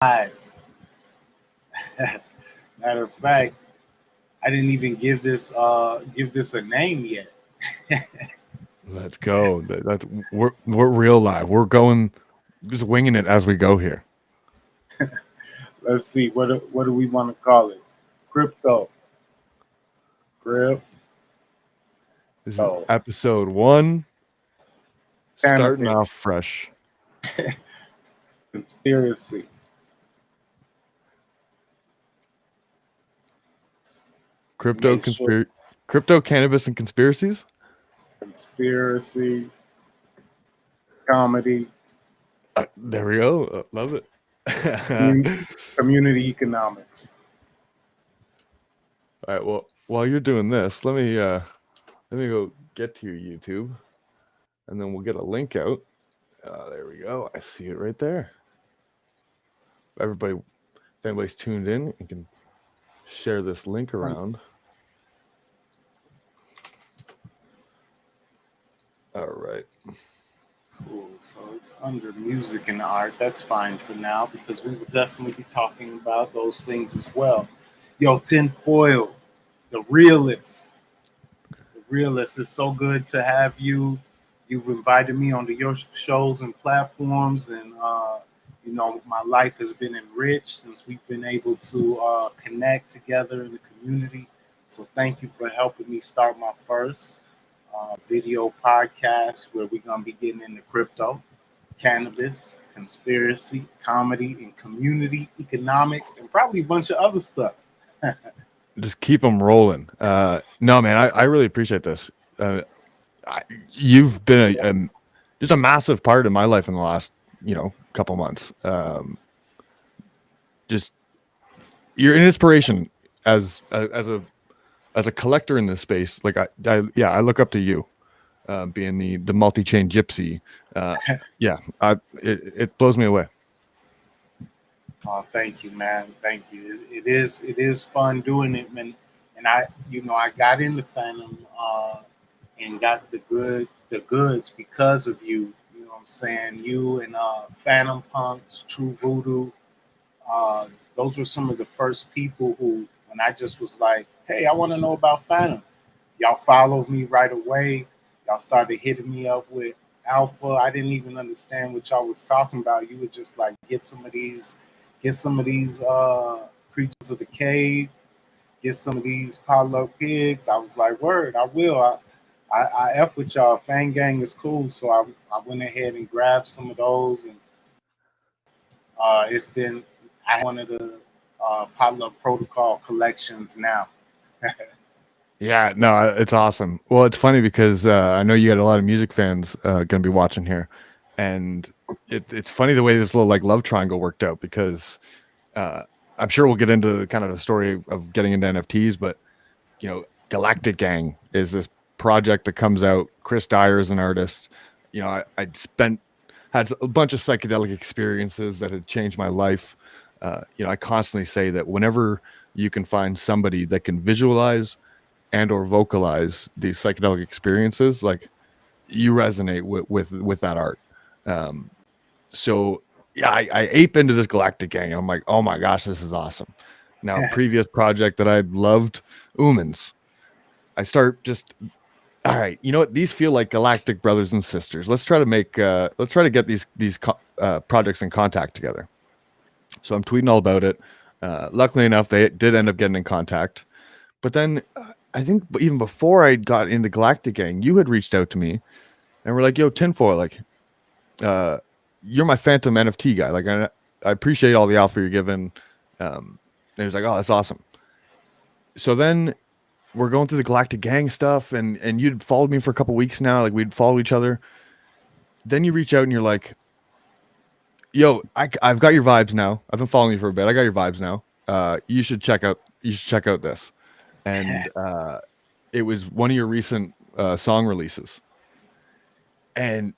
Matter of fact, I didn't even give this a name yet. Let's go. That's we're real live. We're going just winging it as we go here. Let's see, what do we want to call it? Crypto, crypto, This is episode 1, starting off cannabis, fresh. conspiracy, Crypto make sure conspiracy, crypto, cannabis, and conspiracies. conspiracy, comedy, There we go. Love it. commun- community economics. All right. Well, while you're doing this, let me go get to your YouTube, and then we'll get a link out. There we go. I see it right there. If anybody's tuned in, you can share this link Some- around. All right. Cool. So it's under music and art. That's fine for now because we will definitely be talking about those things as well. Yo, Tinfoil, the realist. The realist. It's so good to have you. You've invited me onto your shows and platforms, and my life has been enriched since we've been able to connect together in the community. So thank you for helping me start my first video podcast where we're gonna be getting into crypto, cannabis, conspiracy, comedy, and community economics, and probably a bunch of other stuff. Just keep them rolling. No, man, I really appreciate this. You've been just a massive part of my life in the last couple months. Just you're an inspiration as a collector in this space. Like I look up to you, being the multi-chain gypsy. Yeah, it blows me away. Oh, thank you, man. Thank you. It is fun doing it, man. And I got into Phantom and got the goods because of you. You know what I'm saying? You and Phantom Punks, True Voodoo. Uh, those were some of the first people who, when I just was like, hey, I want to know about Phantom. Y'all followed me right away. Y'all started hitting me up with Alpha. I didn't even understand what y'all was talking about. You would just like get some of these creatures of the cave, get some of these potluck pigs. I was like, word, I will. I F with y'all. Fang Gang is cool. So I went ahead and grabbed some of those. And it's been, I one of the potluck protocol collections now. Yeah, no, it's awesome. Well, it's funny because I know you got a lot of music fans going to be watching here, and it's funny the way this little like love triangle worked out because uh, I'm sure we'll get into kind of the story of getting into NFTs, but Galactic Gang is this project that comes out. Chris Dyer is an artist. I'd had a bunch of psychedelic experiences that had changed my life. I constantly say that whenever you can find somebody that can visualize and or vocalize these psychedelic experiences, like you resonate with that art. Um, so yeah, I ape into this Galactic Gang. I'm like, oh my gosh, this is awesome. Now, previous project that I loved, Umans. I start just all right. You know what? These feel like galactic brothers and sisters. Let's try to get these projects in contact together. So I'm tweeting all about it. Luckily enough, they did end up getting in contact. But then I think even before I got into Galactic Gang, you had reached out to me and we're like, "Yo, Tinfoil, like, uh, you're my Phantom NFT guy. Like, I appreciate all the alpha you're giving." And he was like, "Oh, that's awesome." So then we're going through the Galactic Gang stuff, and you'd followed me for a couple weeks now. Like, we'd follow each other. Then you reach out and you're like, "Yo, I've got your vibes now. I've been following you for a bit. I got your vibes now. You should check out this." And it was one of your recent song releases, and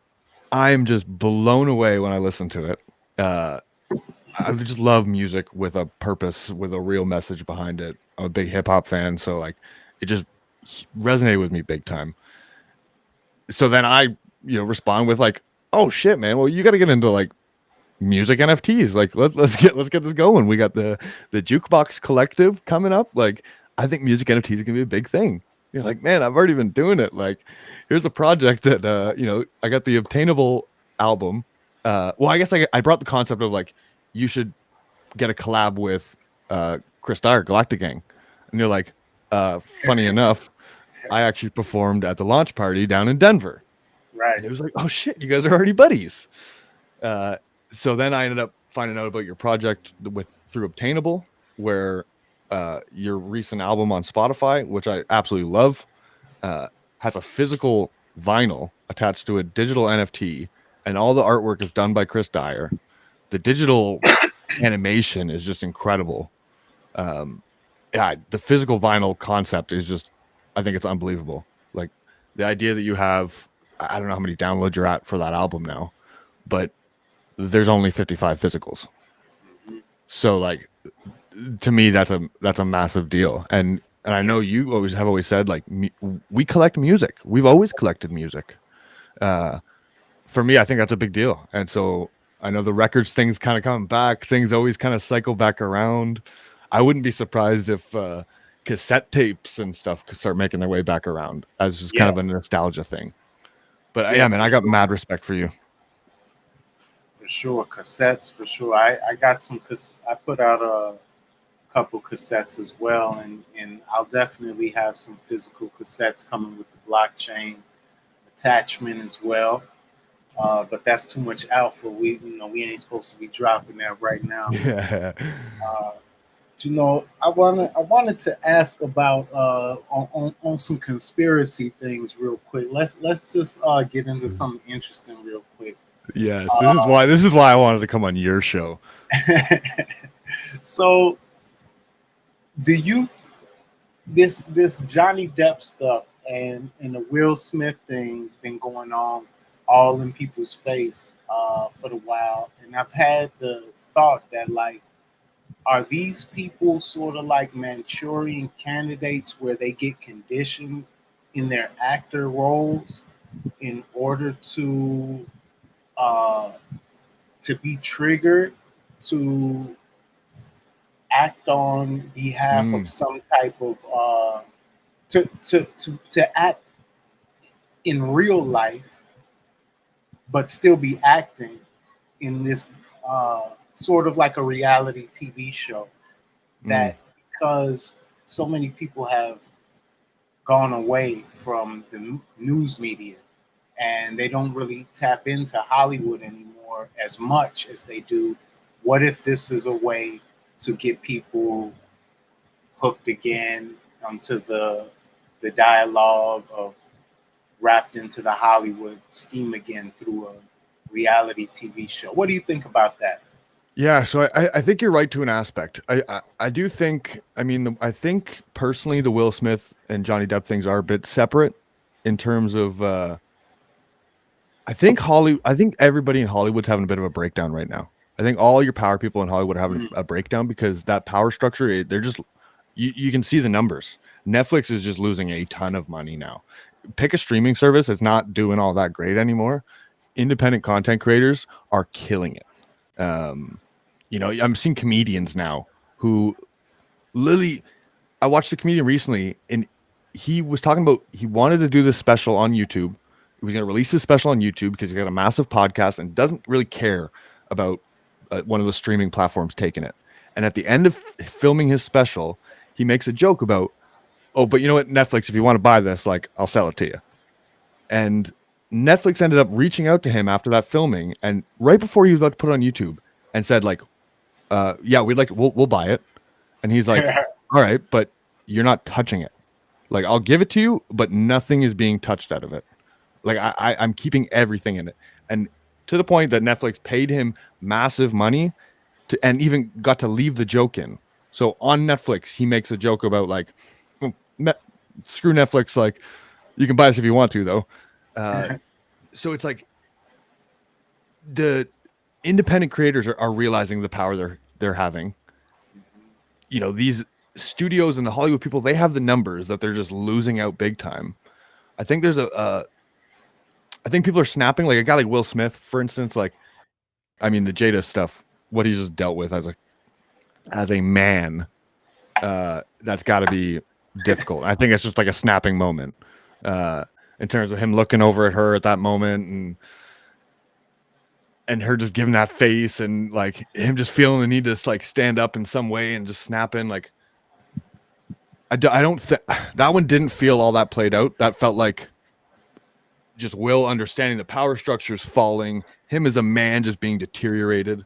I'm just blown away when I listen to it. I just love music with a purpose, with a real message behind it. I'm a big hip hop fan, so like it just resonated with me big time. So then I respond with like, "Oh shit, man! Well, you got to get into like music NFTs. Like let's get this going. We got the Jukebox Collective coming up. Like I think music NFTs is gonna be a big thing. You're like, man, I've already been doing it. Like, here's a project that I got the Obtainable album. Well, I guess I brought the concept of like you should get a collab with Chris Dyer, Galactic Gang. And you're like, funny enough, I actually performed at the launch party down in Denver. Right. And it was like, oh shit, you guys are already buddies. Uh, so then I ended up finding out about your project with through Obtainable, where your recent album on Spotify, which I absolutely love, uh, has a physical vinyl attached to a digital NFT, and all the artwork is done by Chris Dyer. The digital animation is just incredible. Um, yeah, the physical vinyl concept is just, I think it's unbelievable. Like the idea that you have, I don't know how many downloads you're at for that album now, but there's only 55 physicals. Mhm. So like to me, that's a massive deal. And I know you always said like we collect music. We've always collected music. Uh, for me, I think that's a big deal. And so I know the records things kind of come back. Things always kind of cycle back around. I wouldn't be surprised if cassette tapes and stuff could start making their way back around as just kind Yeah, of a nostalgia thing. But yeah, yeah, man, I got mad respect for you. for sure. Cassettes, for sure. I got some. I put out a couple cassettes as well, and I'll definitely have some physical cassettes coming with the blockchain attachment as well. But that's too much alpha. We ain't supposed to be dropping that right now. Yeah. Uh, I wanted to ask about on some conspiracy things real quick. Let's just get into something interesting real quick. Yes, Uh, this is why I wanted to come on your show. so do you this Johnny Depp stuff and the Will Smith thing's been going on all in people's face for a while, and I've had the thought that like, are these people sort of like Manchurian candidates where they get conditioned in their actor roles in order uh, to be triggered to act on behalf of Mm, some type of to act in real life, but still be acting in this sort of like a reality TV show mm. that because so many people have gone away from the news media and they don't really tap into Hollywood anymore as much as they do. What if this is a way to get people hooked again onto the dialogue of wrapped into the Hollywood scheme again through a reality TV show? What do you think about that? Yeah, so I think you're right to an aspect. I do think, I mean, I think personally the Will Smith and Johnny Depp things are a bit separate in terms of I think everybody in Hollywood's having a bit of a breakdown right now. I think all your power people in Hollywood are having Mm, a breakdown because that power structure, they're just you can see the numbers. Netflix is just losing a ton of money now. Pick a streaming service, it's not doing all that great anymore. Independent content creators are killing it. I'm seeing comedians now who literally, I watched a comedian recently and he was talking about he wanted to do this special on YouTube. He was going to release his special on YouTube because he's got a massive podcast and doesn't really care about one of the streaming platforms taking it. And at the end of filming his special, he makes a joke about, oh, but you know what, Netflix, if you want to buy this, like, I'll sell it to you. And Netflix ended up reaching out to him after that filming and right before he was about to put it on YouTube and said, like, yeah, we'll buy it. And he's like, all right, but you're not touching it. Like, I'll give it to you, but nothing is being touched out of it. Like, I'm keeping everything in it. And to the point that Netflix paid him massive money and even got to leave the joke in. So on Netflix, he makes a joke about like, "Well, screw Netflix. Like, you can buy us if you want to, though. Uh, so it's like the independent creators are realizing the power they're having. These studios and the Hollywood people, they have the numbers that they're just losing out big time. I think there's I think people are snapping, like a guy like Will Smith, for instance, like I mean, the Jada stuff, what he's just dealt with as a man, that's got to be difficult. I think it's just like a snapping moment, uh, in terms of him looking over at her at that moment, and her just giving that face, and like him just feeling the need to like stand up in some way and just snapping. Like I don't think that one didn't feel all that played out. That felt like just Will understanding the power structures falling, him as a man just being deteriorated.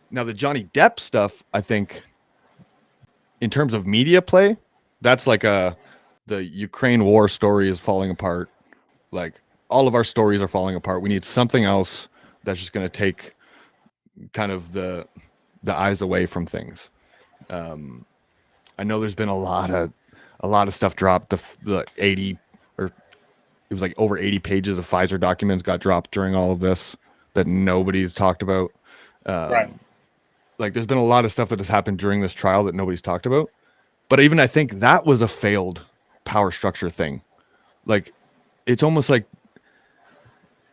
Now the Johnny Depp stuff, I think, in terms of media play, that's like the Ukraine war story is falling apart. Like all of our stories are falling apart. We need something else that's just going to take kind of the eyes away from things. I know there's been a lot of stuff dropped. The 80, or it was like over 80 pages of Pfizer documents got dropped during all of this that nobody's talked about. Right. Like there's been a lot of stuff that has happened during this trial that nobody's talked about. But even I think that was a failed power structure thing. Like it's almost like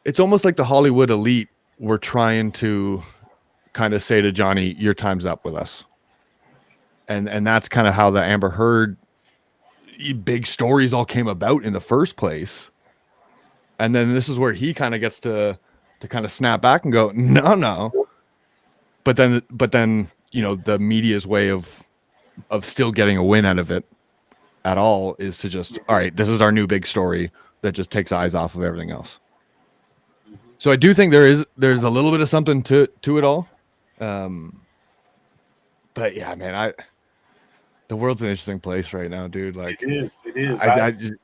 the Hollywood elite were trying to kind of say to Johnny, your time's up with us. And that's kind of how the Amber Heard big stories all came about in the first place. And then this is where he kind of gets to kind of snap back and go, no. But then, you know, the media's way of still getting a win out of it at all is to just, all right, this is our new big story that just takes eyes off of everything else. So I do think there's a little bit of something to it all. But yeah, man, the world's an interesting place right now, dude. Like It is. It is.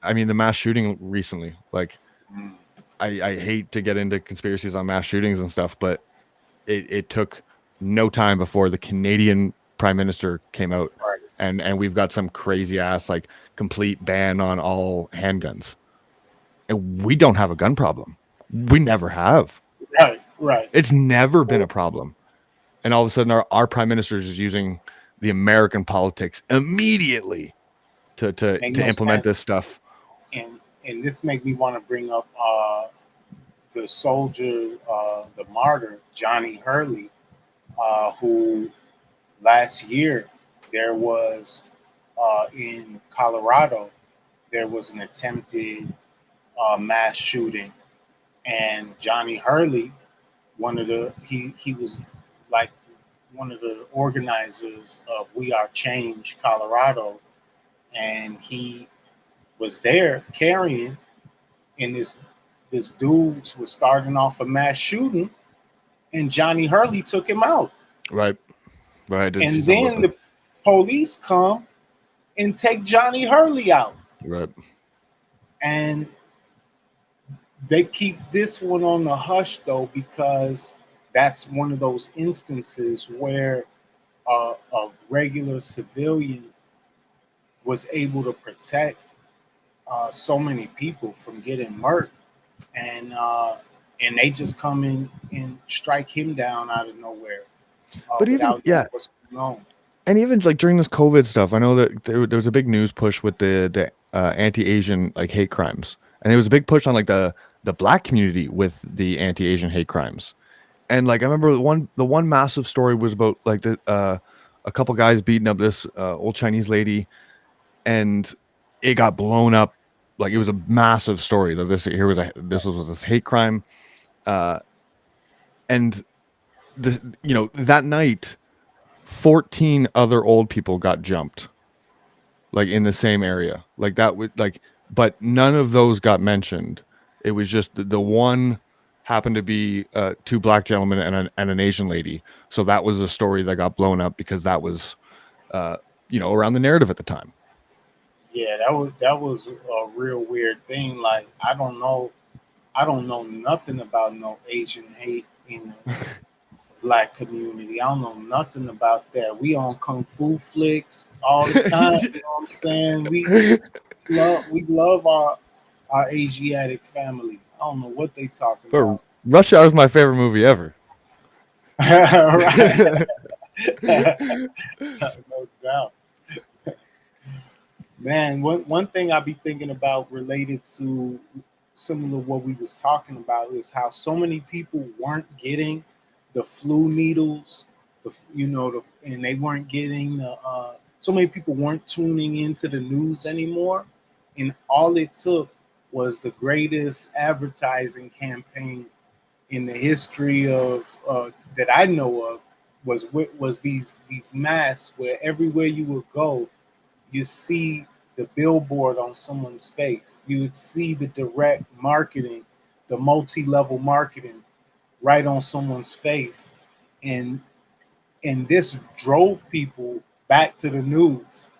I mean, the mass shooting recently, like Mm. I hate to get into conspiracies on mass shootings and stuff, but it took no time before the Canadian Prime Minister came out, Right. and we've got some crazy ass like complete ban on all handguns. And we don't have a gun problem. We never have. Right. It's never been a problem. And all of a sudden our Prime Minister is using the American politics immediately to Make no implement this sense. stuff. And this make me want to bring up the soldier, the martyr, Johnny Hurley, who last year there was in Colorado, there was an attempted mass shooting, and Johnny Hurley, he was like one of the organizers of We Are Change Colorado, and he was there carrying, and this dude was starting off a mass shooting, and Johnny Hurley took him out. Right. I did see And some then the police come and take Johnny Hurley out. right. And they keep this one on the hush though, because that's one of those instances where a regular civilian was able to protect so many people from getting murdered, and they just come in and strike him down out of nowhere, But even without knowing what's going on. and even like during this COVID stuff, I know that there was a big news push with the anti-Asian like hate crimes, and there was a big push on like the black community with the anti-Asian hate crimes. And like I remember the one massive story was about like a couple guys beating up this old Chinese lady, and it got blown up. Like it was a massive story that this was this hate crime, and that night 14 other old people got jumped, like in the same area, like that would like, but none of those got mentioned. It was just the one happened to be two black gentlemen and an Asian lady, so that was a story that got blown up because that was around the narrative at the time. Yeah, that was a real weird thing. Like I don't know nothing about no Asian hate in the black community. I don't know nothing about that. We on kung fu flicks all the time. You know what I'm saying? We love our Asiatic family. I don't know what they talking But about. Rush Hour is my favorite movie ever. Right. No doubt. Man, one thing I be thinking about related to similar what we was talking about is how so many people weren't getting the flu needles, and they weren't getting the. So many people weren't tuning into the news anymore, and all it took was the greatest advertising campaign in the history of that I know of was these masks where everywhere you would go, you see the billboard on someone's face. You would see the direct marketing, the multi-level marketing right on someone's face. And this drove people back to the news.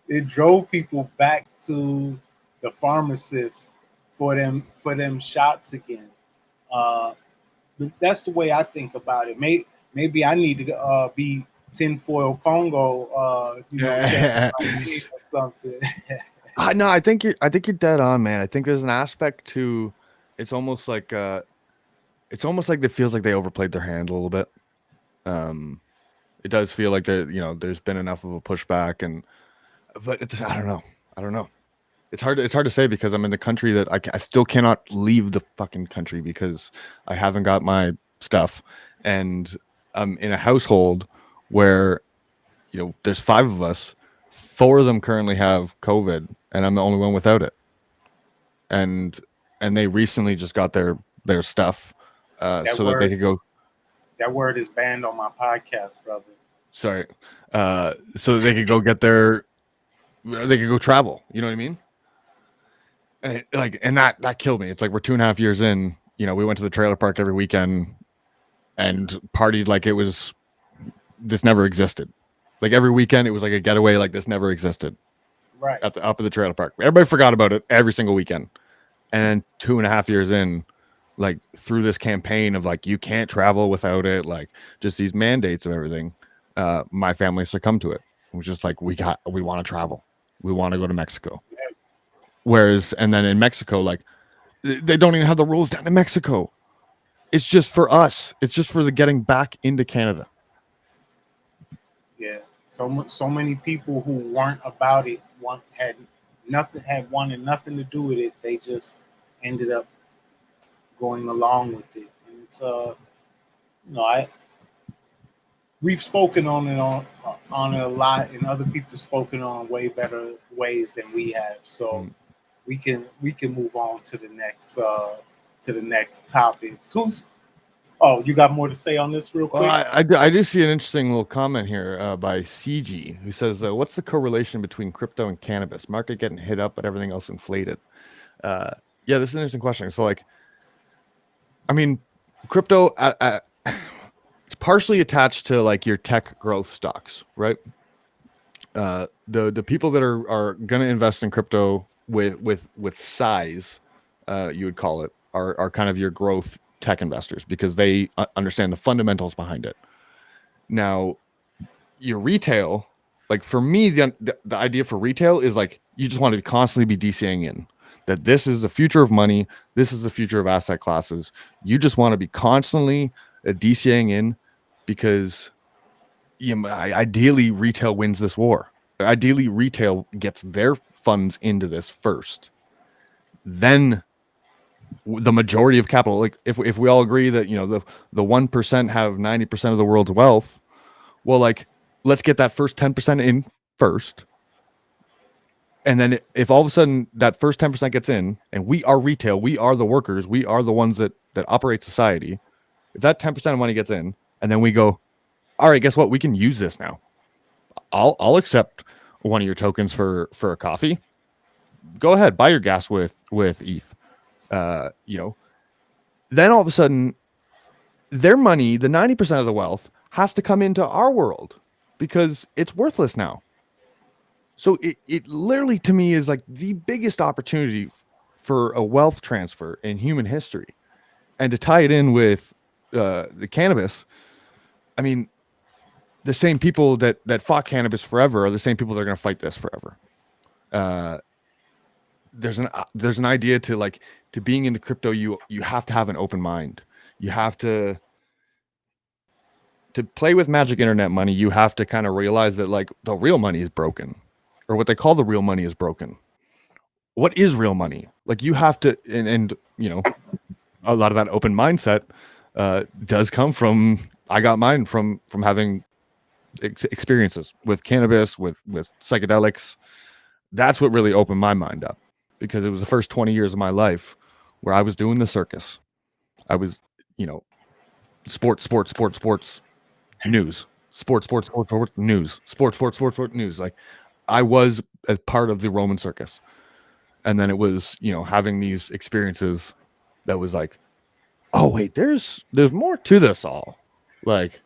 It drove people back to the pharmacists for them shots again. Uh, that's the way I think about it. Maybe I need to be tinfoil Congo, chanting my name or something. No, I think you're dead on, man. I think there's an aspect to it's almost like it feels like they overplayed their hand a little bit. Um, it does feel like there's been enough of a pushback, but I don't know. I don't know. It's hard to say because I'm in the country that I still cannot leave the fucking country because I haven't got my stuff, and I'm in a household where there's 5 of us. 4 of them currently have COVID, and I'm the only one without it. And they recently just got their stuff, that so that they word could go. that word is banned on my podcast, brother. Sorry, so that they could go get their. They could go travel. You know what I mean? And that killed me. It's like we're 2.5 years in. We went to the trailer park every weekend and partied like it was this never existed. Like every weekend, it was like a getaway like this never existed Right. at the up at the trailer park. Everybody forgot about it every single weekend. And then 2.5 years in, like through this campaign of like you can't travel without it, like just these mandates of everything, my family succumbed to it. It was just like we want to travel, we want to go to Mexico. Whereas, and then in Mexico, like they don't even have the rules down in Mexico. It's just for us. It's just for the getting back into Canada. Yeah. So many people who weren't about it had wanted nothing to do with it. They just ended up going along with it, and it's I we've spoken on it a lot, and other people spoken on way better ways than we have. So we can move on to the next topic. Who's Oh, you got more to say on this real Well, quick? I do see an interesting little comment here by CG who says, "What's the correlation between crypto and cannabis? Market getting hit up, but everything else inflated." Uh, yeah, this is an interesting question. So, like, I mean, crypto it's partially attached to like your tech growth stocks, right? The people that are going to invest in crypto with size, you would call it, are kind of your growth tech investors because they understand the fundamentals behind it. Now, your retail, like for me, the idea for retail is like you just want to constantly be DCing in that this is the future of money, this is the future of asset classes. You just want to be constantly DCing in because ideally retail wins this war. Ideally, retail gets their funds into this first. Then the majority of capital, like if we all agree that the 1% have 90% of the world's wealth, well, like let's get that first 10% in first. And then if all of a sudden that first 10% gets in, and we are retail, we are the workers, we are the ones that operate society. If that 10% of money gets in, and then we go, all right, guess what? We can use this now. I'll accept one of your tokens for a coffee. Go ahead, buy your gas with ETH. Then all of a sudden, their money, the 90% of the wealth, has to come into our world because it's worthless now. So it literally to me is like the biggest opportunity for a wealth transfer in human history. And to tie it in with the cannabis, I mean, the same people that fought cannabis forever are the same people that are going to fight this forever. There's an idea to being into crypto. You have to have an open mind. You have to play with magic internet money. You have to kind of realize that like the real money is broken, or what they call the real money is broken. What is real money? Like you have to, and a lot of that open mindset does come from I got mine from having experiences with cannabis, with psychedelics. That's what really opened my mind up, because it was the first 20 years of my life where I was doing the circus. I was, you know, sports, news, sports, news, sports, news. Like, I was as part of the Roman circus. And then it was, having these experiences that was like, oh wait, there's more to this all. Like,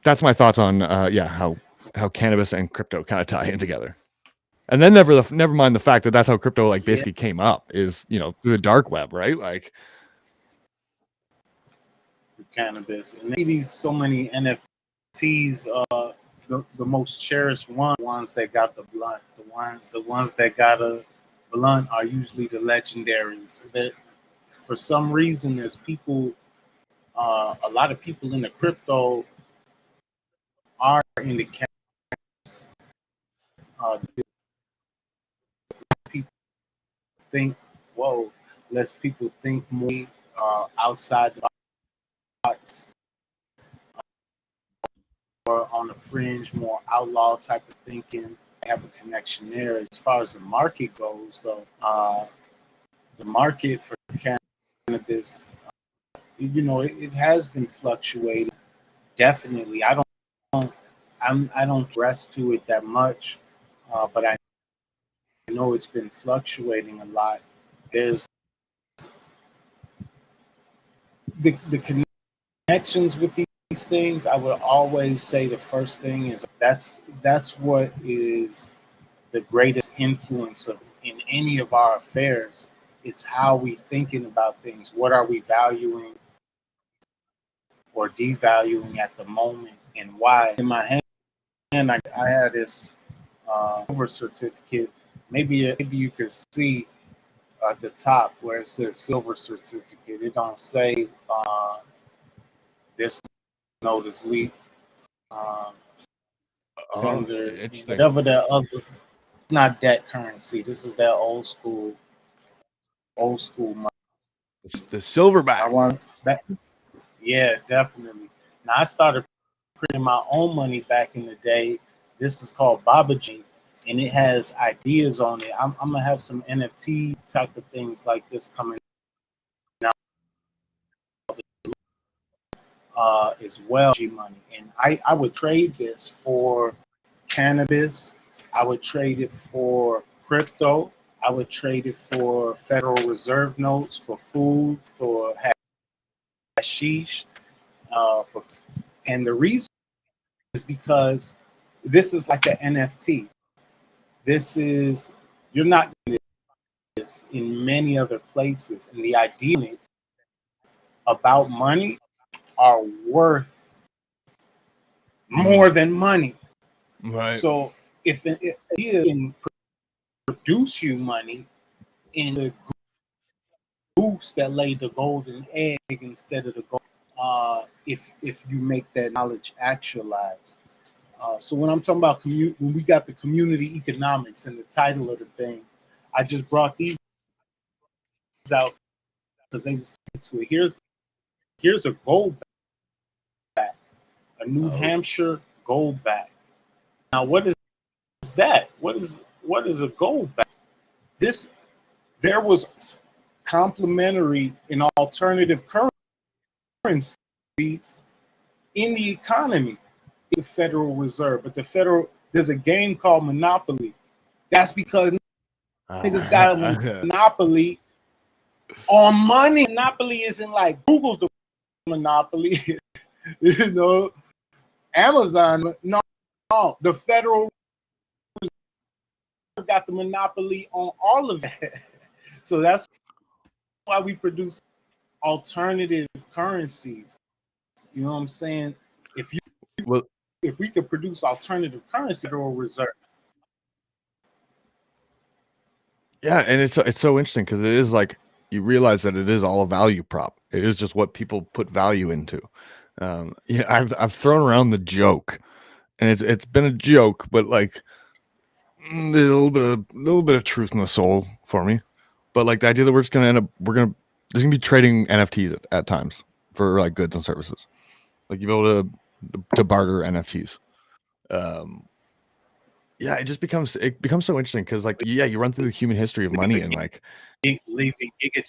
that's my thoughts on how cannabis and crypto kind of tie in together. And then never mind the fact that that's how crypto like Yeah, basically came up, is through the dark web, right? Like, cannabis, and these so many NFTs. The most cherished ones that got the blunt, the ones that got a blunt are usually the legendaries. That for some reason there's people, a lot of people in the crypto are in the people think, whoa, less people think more outside the box, or on the fringe, more outlaw type of thinking. I have a connection there. As far as the market goes, though, the market for cannabis, it has been fluctuating. Definitely, I don't rest to it that much, but I know it's been fluctuating a lot. There's the connections with these things. I would always say the first thing is that's what is the greatest influence of in any of our affairs. It's how we thinking about things. What are we valuing or devaluing at the moment, and why? In my hand, I had this silver certificate. Maybe you could see at the top where it says silver certificate. It don't say this note is legal, um, oh, tender, interesting. whatever that other. It's not that currency. This is that old school money. The I silverback. want that. Yeah, definitely. Now I started printing my own money back in the day. This is called Baba G, and it has ideas on it. I'm gonna have some NFT type of things like this coming out as well. G money, and I would trade this for cannabis. I would trade it for crypto. I would trade it for Federal Reserve notes, for food, for hashish, for, and the reason is because this is like an NFT. This is you're not doing this in many other places, and the idea about money are worth more than money. Right. So if an idea can produce you money, in the goose that laid the golden egg instead of the gold, if you make that knowledge actualized. So when I'm talking about when we got the community economics and the title of the thing, I just brought these out because they was to it. Here's a gold back, a New Oh. Hampshire gold back. Now what is that? What is a gold back? This there was complementary and alternative currencies in the economy, the Federal Reserve, but there's a game called Monopoly. That's because niggas got a monopoly on money. Monopoly isn't like Google's the monopoly, you know, Amazon. No, the Federal Reserve got the monopoly on all of it. So that's why we produce alternative currencies. You know what I'm saying? If you Well, if we could produce alternative currency, Federal Reserve. yeah, and it's so interesting because it is like, you realize that it is all a value prop. It is just what people put value into. Yeah, I've thrown around the joke, and it's been a joke, but like, there's a little bit of truth in the soul for me. But like, the idea that we're just gonna there's gonna be trading NFTs at times for like goods and services. Like you'll be able to barter NFTs. Yeah, it becomes so interesting because like yeah, you run through the human history of money and like leaving Giga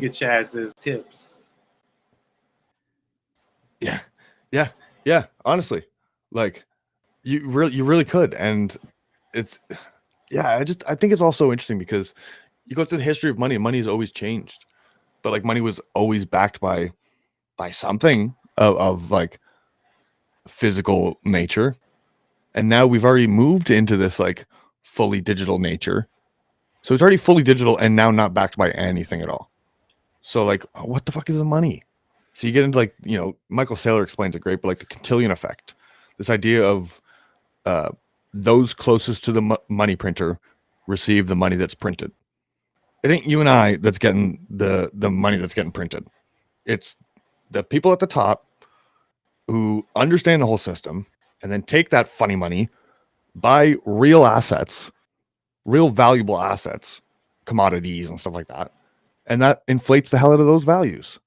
Chads as tips. yeah, yeah. Honestly, like you really could, and it's yeah. I think it's also interesting because you go through the history of money, and money has always changed, but like money was always backed by something of like physical nature, and now we've already moved into this like fully digital nature. So it's already fully digital and now not backed by anything at all. So like, what the fuck is the money? So you get into like, Michael Saylor explains it great, but like the Cantillon effect, this idea of those closest to the money printer receive the money that's printed. It ain't you and I that's getting the money that's getting printed. It's the people at the top who understand the whole system and then take that funny money, buy real assets, real valuable assets, commodities and stuff like that. And that inflates the hell out of those values.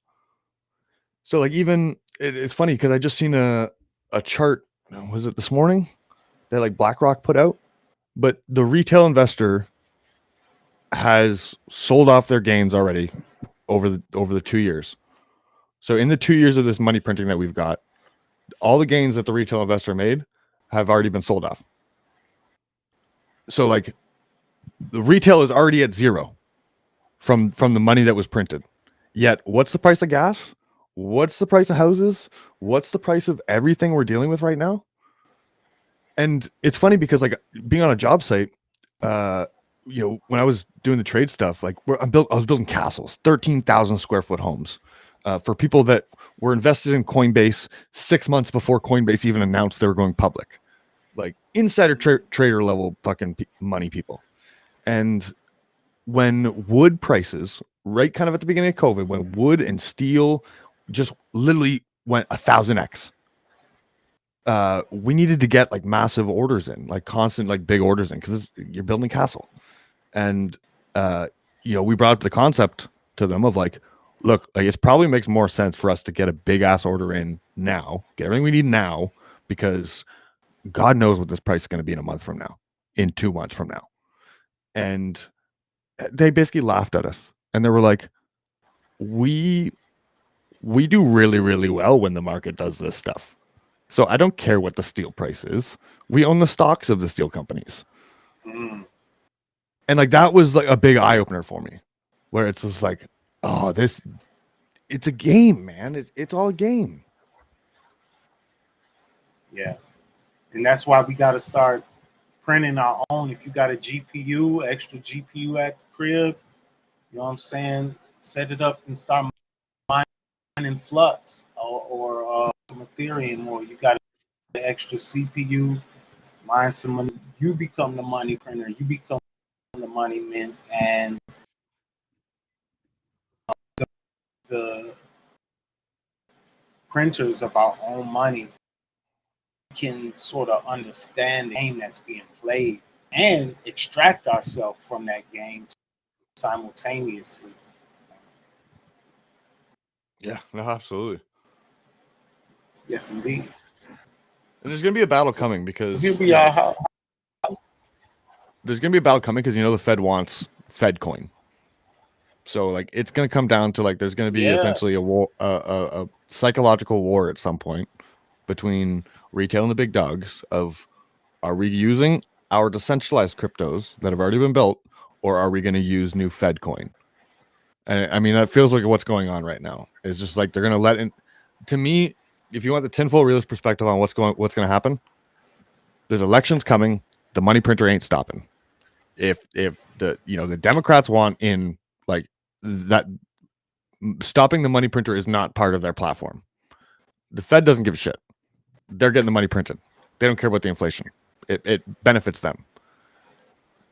So like even it's funny because I just seen a chart, was it this morning, that like BlackRock put out, but the retail investor has sold off their gains already over the 2 years. So in the 2 years of this money printing that we've got, all the gains that the retail investor made have already been sold off. So like the retail is already at zero from the money that was printed. Yet what's the price of gas? What's the price of houses? What's the price of everything we're dealing with right now? And it's funny because like being on a job site, when I was doing the trade stuff, like I was building castles, 13,000 square foot homes, for people that were invested in Coinbase 6 months before Coinbase even announced they were going public, like insider trader level fucking money people. And when wood prices, right kind of at the beginning of COVID, when wood and steel just literally went 1,000x, we needed to get like massive orders in, like constant, like big orders in, because you're building a castle. And we brought up the concept to them of like, look, like it probably makes more sense for us to get a big ass order in now, get everything we need now, because God knows what this price is going to be in a month from now, in 2 months from now. And they basically laughed at us, and they were like, we do really, really well when the market does this stuff. So I don't care what the steel price is. We own the stocks of the steel companies. Mm. And like that was like a big eye opener for me, where it's just like, oh, it's a game, man. It's all a game. Yeah. And that's why we got to start printing our own. If you got a GPU, extra GPU at the crib, you know what I'm saying? Set it up and start mining Flux or some Ethereum, or you got an extra CPU, mine some money. You become the money printer. You become the money mint, and the printers of our own money can sort of understand the game that's being played and extract ourselves from that game simultaneously. Yeah, no, absolutely. Yes, indeed. And there's gonna be a battle coming because here we are. There's gonna be a battle coming because the Fed wants Fed coin. So like it's gonna come down to like there's gonna be essentially a war, a psychological war at some point between retail and the big dogs of, are we using our decentralized cryptos that have already been built, or are we going to use new Fed coin? And I mean, that feels like what's going on right now. It's just like they're going to let in. To me, if you want the tinfoil realist perspective on what's going to happen, there's elections coming. The money printer ain't stopping. If the Democrats want in, like that, stopping the money printer is not part of their platform. The Fed doesn't give a shit. They're getting the money printed. They don't care about the inflation. It benefits them.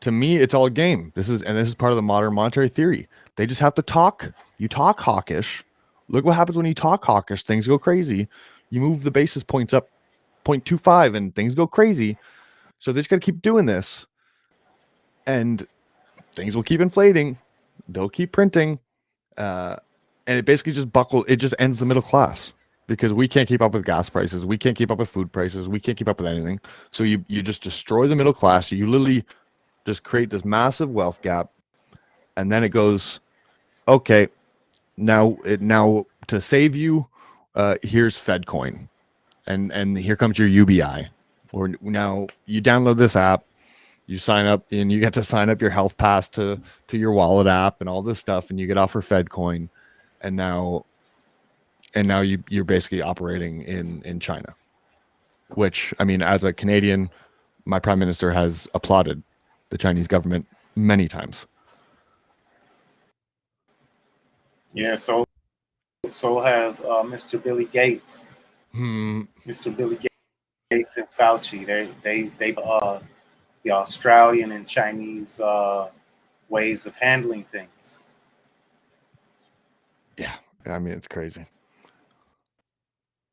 To me, it's all a game. This is part of the modern monetary theory. They just have to talk. You talk hawkish. Look what happens when you talk hawkish. Things go crazy. You move the basis points up 0.25 and things go crazy. So they just got to keep doing this. And things will keep inflating. They'll keep printing. and it basically just it just ends the middle class because we can't keep up with gas prices, we can't keep up with food prices, we can't keep up with anything. So you just destroy the middle class. You literally just create this massive wealth gap, and then it goes, okay, now to save you, here's FedCoin, and here comes your UBI, or now you download this app, you sign up, and you get to sign up your health pass to your wallet app and all this stuff, and you get offered FedCoin, and now you're basically operating in China, which, I mean, as a Canadian, my prime minister has applauded the Chinese government many times. Yeah, so has Mr. Billy Gates. Mr. Billy Gates and Fauci. They the Australian and Chinese ways of handling things. Yeah, I mean, it's crazy.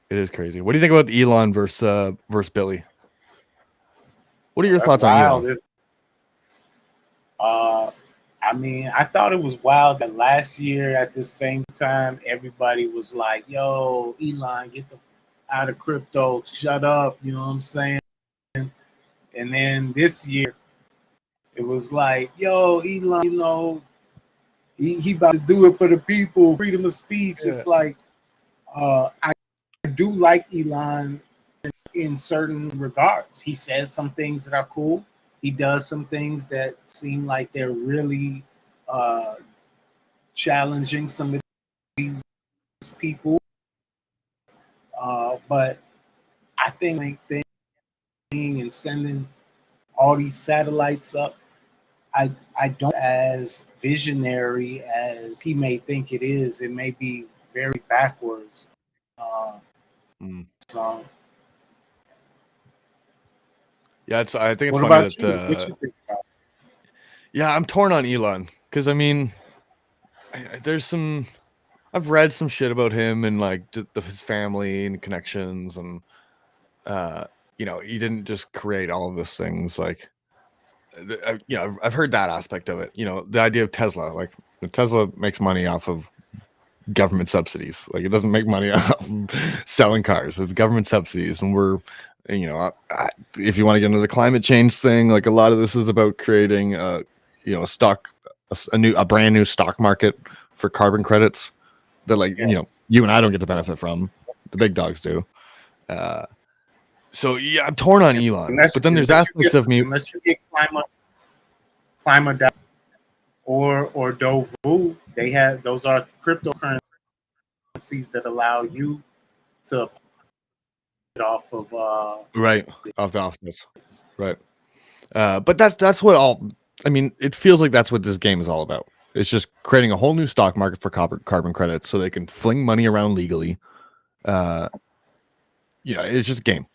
It is crazy. What do you think about Elon versus Billy? What are your thoughts on Elon? I mean, I thought it was wild that last year at the same time, everybody was like, yo, Elon, get the out of crypto, shut up, you know what I'm saying? And then this year, it was like, yo, Elon, you know, he about to do it for the people, freedom of speech. Yeah. It's like, I do like Elon in certain regards. He says some things that are cool. He does some things that seem like they're really challenging some of these people. But I think and sending all these satellites up, I don't as visionary as he may think it is. It may be very backwards. So yeah, I think it's funny that. What you think about it? Yeah, I'm torn on Elon because, I mean, there's some. I've read some shit about him and like his family and connections, and you know, he didn't just create all of those things. Like, you know, I've heard that aspect of it. You know, the idea of Tesla, like Tesla makes money off of government subsidies. Like, it doesn't make money off selling cars. It's government subsidies, and we're, you know, if you want to get into the climate change thing, like a lot of this is about creating you know, a brand new stock market for carbon credits that, like, you know, you and I don't get to benefit from, the big dogs do. So yeah, I'm torn on Elon, but then there's aspects of me. Unless you get climate down or Dovu, they have, those are cryptocurrencies that allow you to get off of right off the office, right? But that's what all. I mean, it feels like that's what this game is all about. It's just creating a whole new stock market for carbon credits, so they can fling money around legally. You know, it's just a game.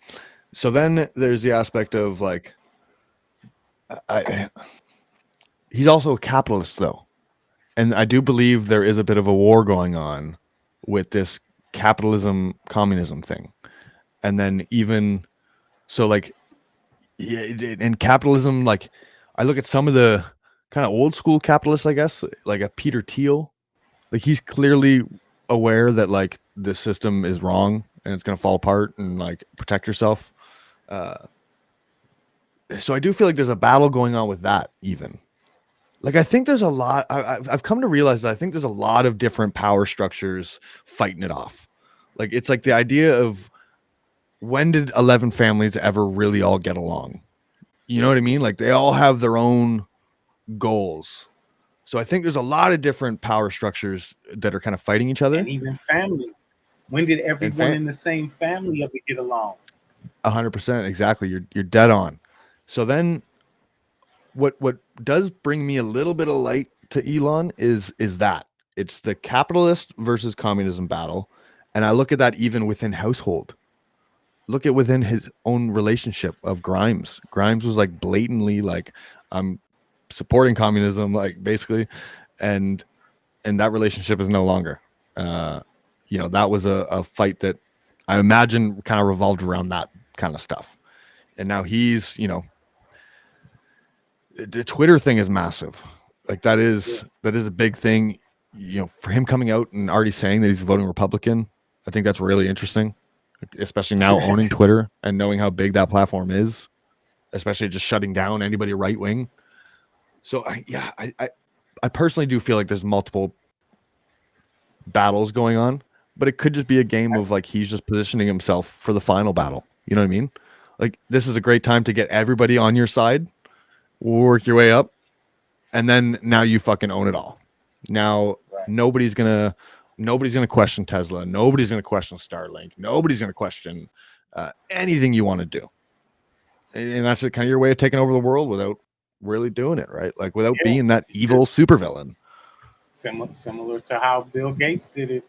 So then there's the aspect of like, he's also a capitalist though, and I do believe there is a bit of a war going on with this capitalism communism thing, and then even so, like, yeah, in capitalism, like, I look at some of the kind of old school capitalists, I guess, like a Peter Thiel, like he's clearly aware that like the system is wrong and it's going to fall apart, and like protect yourself. So I do feel like there's a battle going on with that. Even like, I think there's a lot. I've come to realize that I think there's a lot of different power structures fighting it off. Like, it's like the idea of, when did 11 families ever really all get along? You know what I mean? Like, they all have their own goals. So I think there's a lot of different power structures that are kind of fighting each other. And even families. When did everyone in the same family ever get along? 100%. Exactly. You're dead on. So then what does bring me a little bit of light to Elon is that it's the capitalist versus communism battle. And I look at that even within household. Look at within his own relationship of Grimes. Grimes was like blatantly like, I'm supporting communism, like, basically, and that relationship is no longer. You know, that was a fight that I imagine kind of revolved around that kind of stuff. And now he's, you know, the Twitter thing is massive. Like, that is a big thing. for him coming out and already saying that he's voting Republican, I think that's really interesting, especially now owning Twitter and knowing how big that platform is, especially just shutting down anybody right wing. So I personally do feel like there's multiple battles going on, but it could just be a game of like he's just positioning himself for the final battle. You know what I mean? Like this is a great time to get everybody on your side, work your way up, and then now you fucking own it all. Now Right. nobody's gonna question Tesla. Nobody's gonna question Starlink. Nobody's gonna question anything you want to do, and that's kind of your way of taking over the world without really doing it right, like without Yeah. being that It's evil just supervillain. similar to how Bill Gates did it.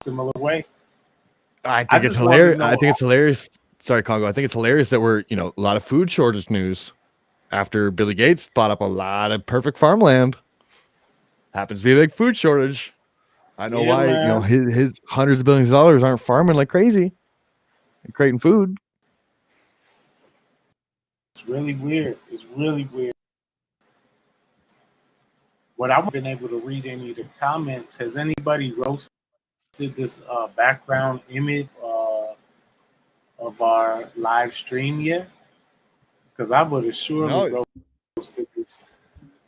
Similar way. I I think it's just wanted to hilarious. I know. think it's hilarious. Sorry, Congo. I think it's hilarious that we're a lot of food shortage news after Billy Gates bought up a lot of perfect farmland. Happens to be a big food shortage. I know Yeah, why, man. his hundreds of billions of dollars aren't farming like crazy and creating food. It's really weird. It's really weird. What I've been able to read any of the comments, has anybody roasted this background image of our live stream yet? Because I would have surely No, roasted this.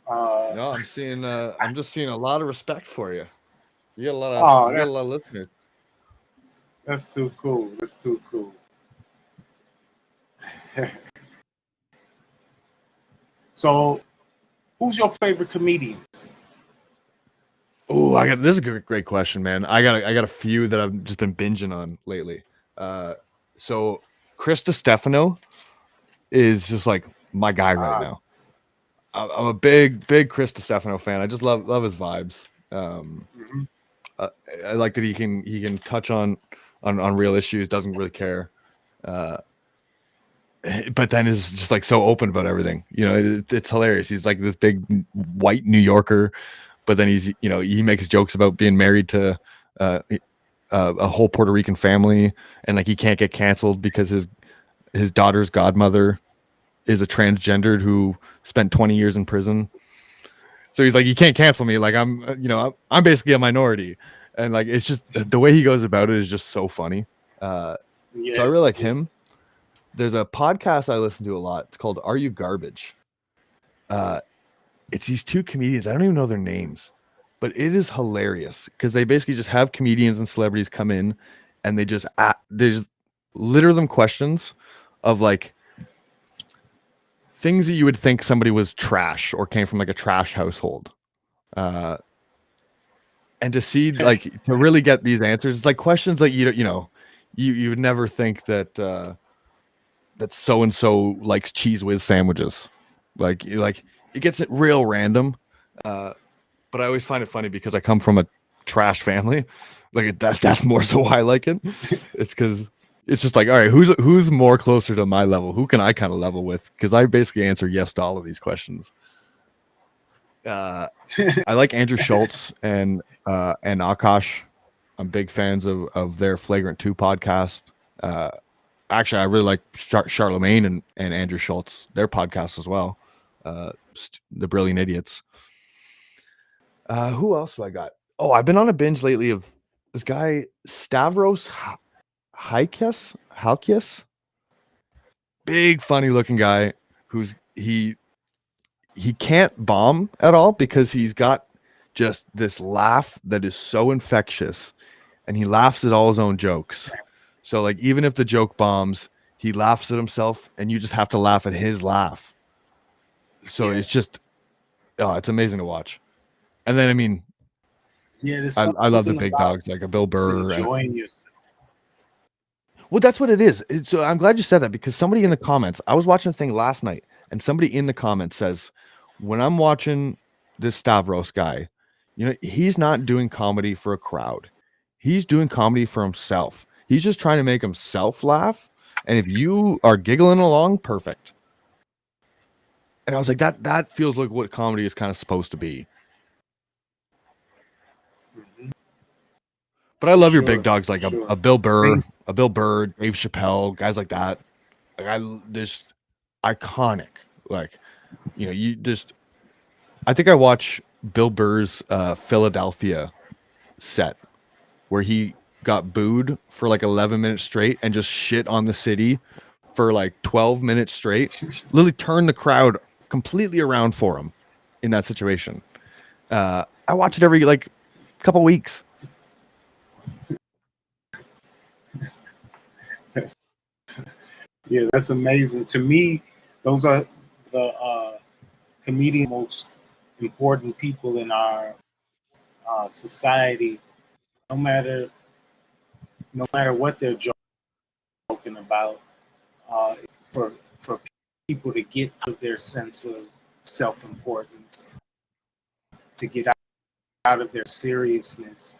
Uh, no, I'm just seeing a lot of respect for you. You got a lot of, oh, you got a lot of listeners. that's too cool. That's too cool. So, who's your favorite comedians? Oh, this is a great question, man. I got a few that I've just been binging on lately. So Chris Stefano is just like my guy right now. I'm a big Chris Stefano fan. I just love his vibes. Mhm. I like that he can touch on real issues, doesn't really care, but then is just like so open about everything. It's hilarious. He's like this big white New Yorker, but then he makes jokes about being married to a whole Puerto Rican family, and like he can't get canceled because his daughter's godmother is a transgendered who spent 20 years in prison. So he's like, you can't cancel me. Like I'm basically a minority, and like it's just the way he goes about it is just so funny. So I Yeah, really like yeah. him. There's a podcast I listen to a lot. It's called Are You Garbage? It's these two comedians. I don't even know their names, but it is hilarious because they basically just have comedians and celebrities come in, and they just litter them questions of like things that you would think somebody was trash or came from like a trash household. And to see like to really get these answers, it's like questions that you would never think that that so and so likes cheese whiz sandwiches. Like it gets it real random. But I always find it funny because I come from a trash family. Like that's more so why I like it. It's because it's just like, all right, who's more closer to my level? Who can I kind of level with? Because I basically answer yes to all of these questions. I like Andrew Schultz and Akash. I'm big fans of their Flagrant 2 podcast. Actually, I really like Charlemagne and Andrew Schultz, their podcast as well. The Brilliant Idiots. Who else do I got? Oh, I've been on a binge lately of this guy Stavros Halkias. Big funny looking guy who's he can't bomb at all because he's got just this laugh that is so infectious, and he laughs at all his own jokes. So like even if the joke bombs, he laughs at himself, and you just have to laugh at his laugh. So Yeah. it's just it's amazing to watch. And then I mean, Yeah, there's I love the something big about dogs like a Bill just Burr. And enjoying yourself. well, that's what it is. So I'm glad you said that because somebody in the comments, I was watching a thing last night, and somebody in the comments says, when I'm watching this Stavros guy, he's not doing comedy for a crowd. He's doing comedy for himself. He's just trying to make himself laugh. And if you are giggling along, perfect. And I was like, that feels like what comedy is kind of supposed to be. Mhm. But I For love your big sure. dogs like For sure. a Bill Burr, Things, Dave Chappelle, guys like that. Like this iconic. Like, you just I think I watch Bill Burr's Philadelphia set where he got booed for like 11 minutes straight and just shit on the city for like 12 minutes straight. Literally turned the crowd completely around for him in that situation. I watch it every like couple weeks. Yeah, that's amazing. To me, those are the comedian most important people in our society. No matter no matter what they're joking about, uh, for people to get out of their sense of self-importance, to get out of their seriousness,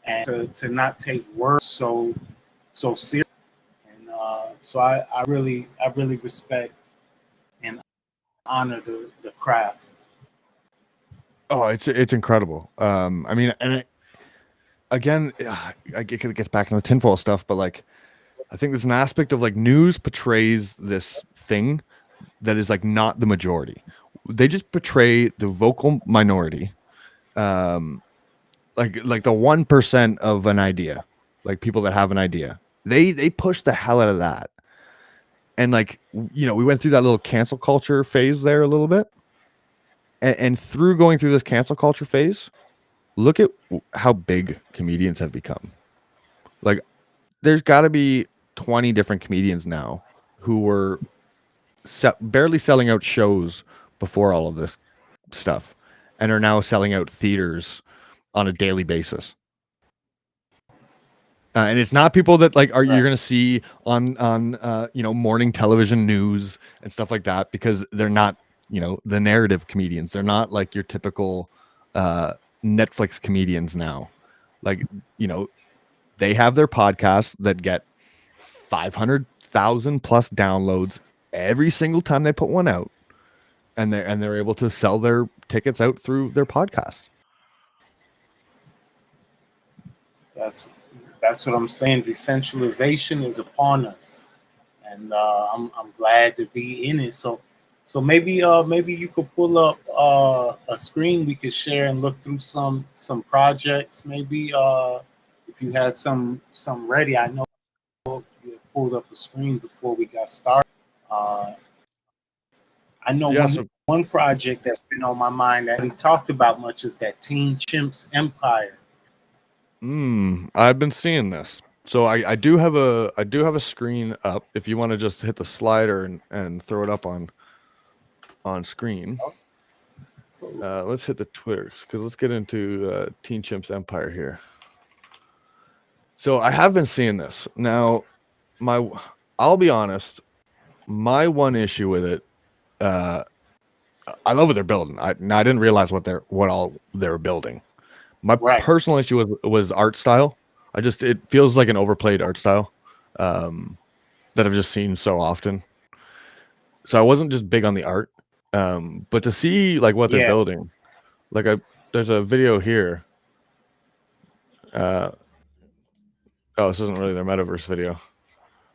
and to not take work so serious. And so I really respect and honor the craft. Oh, it's incredible. I mean, and again, it gets back into the tinfoil stuff, but like, I think there's an aspect of like news portrays this thing that is like not the majority. They just portray the vocal minority, um, like the 1% of an idea, like people that have an idea. They push the hell out of that, and like we went through that little cancel culture phase there a little bit, and through going through this cancel culture phase, look at how big comedians have become. Like, there's got to be 20 different comedians now who were barely selling out shows before all of this stuff and are now selling out theaters on a daily basis. And it's not people that like you're Right. going to see on morning television news and stuff like that, because they're not the narrative comedians. They're not like your typical Netflix comedians now. Like, they have their podcasts that get 500,000 plus downloads every single time they put one out, and they're able to sell their tickets out through their podcast. That's that's what I'm saying. Decentralization is upon us, and I'm glad to be in it. So maybe you could pull up a screen we could share and look through some projects. Maybe if you had some ready. I know you had pulled up a screen before we got started. Uh, I know Yeah, one project that's been on my mind that we talked about much is that Teen Chimps Empire. I've been seeing this. So I do have a screen up. If you want to just hit the slider and throw it up on screen. Oh, cool. Let's hit the Twitters, because let's get into Teen Chimps Empire here. So I have been seeing this. Now, I'll be honest, my one issue with it, I love what they're building. I didn't realize what all they were building. My Right. personal issue was art style. It feels like an overplayed art style that I've just seen so often. So I wasn't just big on the art, but to see like what they're Yeah. building, like there's a video here. Oh, this isn't really their metaverse video.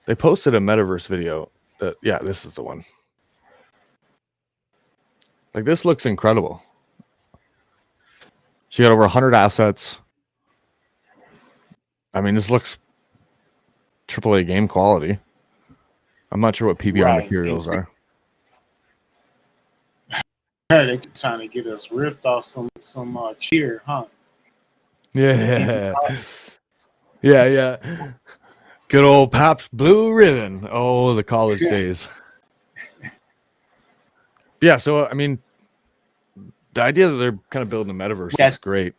They posted a metaverse video yeah, this is the one. Like, this looks incredible. She got over 100 assets. I mean, this looks AAA game quality. I'm not sure what PBR Right. materials are. They're trying to get us ripped off some cheer, huh? Yeah. Yeah. Good old Pabst Blue Ribbon. Oh, the college days. Yeah, so I mean, the idea that they're kind of building a metaverse is great.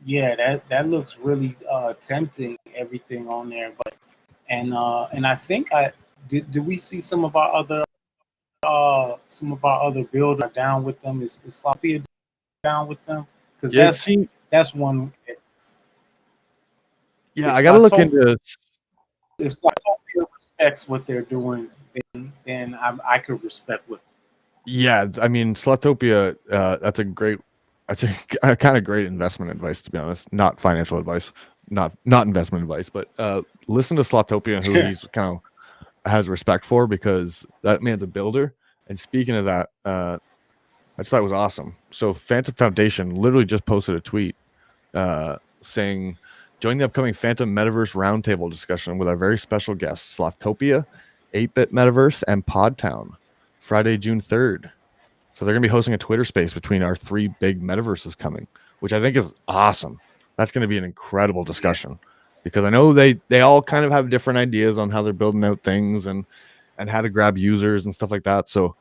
Yeah, that looks really tempting. Everything on there, but and I think I did. Do we see some of our other builders down with them? Is Sloppy down with them? Because that's one. Yeah, I got to look into. It's like respects what they're doing, then I could respect what. Yeah, I mean, Slutopia, that's a kind of great investment advice, to be honest. Not financial advice, not investment advice, but listen to Slutopia, who he's kind of has respect for, because that man's a builder. And speaking of that, I just thought it was awesome. So Phantom Foundation literally just posted a tweet saying, join the upcoming Phantom Metaverse Roundtable discussion with our very special guests, Slothtopia, 8-Bit Metaverse, and Podtown, Friday, June 3rd. So they're going to be hosting a Twitter space between our three big metaverses coming, which I think is awesome. That's going to be an incredible discussion because I know they all kind of have different ideas on how they're building out things and how to grab users and stuff like that. So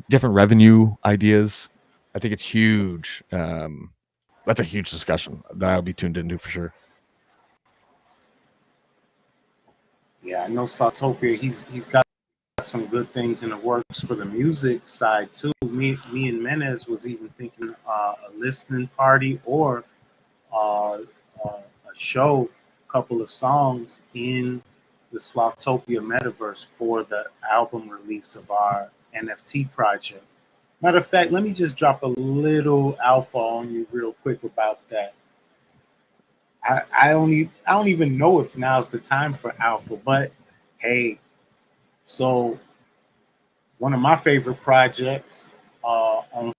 different revenue ideas. I think it's huge. That's a huge discussion that I'll be tuned into for sure. Yeah, I know Saltopia. He's got some good things in the works for the music side too. Me and Menez was even thinking a listening party or a show, a couple of songs in the Slothtopia metaverse for the album release of our NFT project. Matter of fact, let me just drop a little alpha on you real quick about that. I don't even know if now's the time for alpha, but hey, so one of my favorite projects on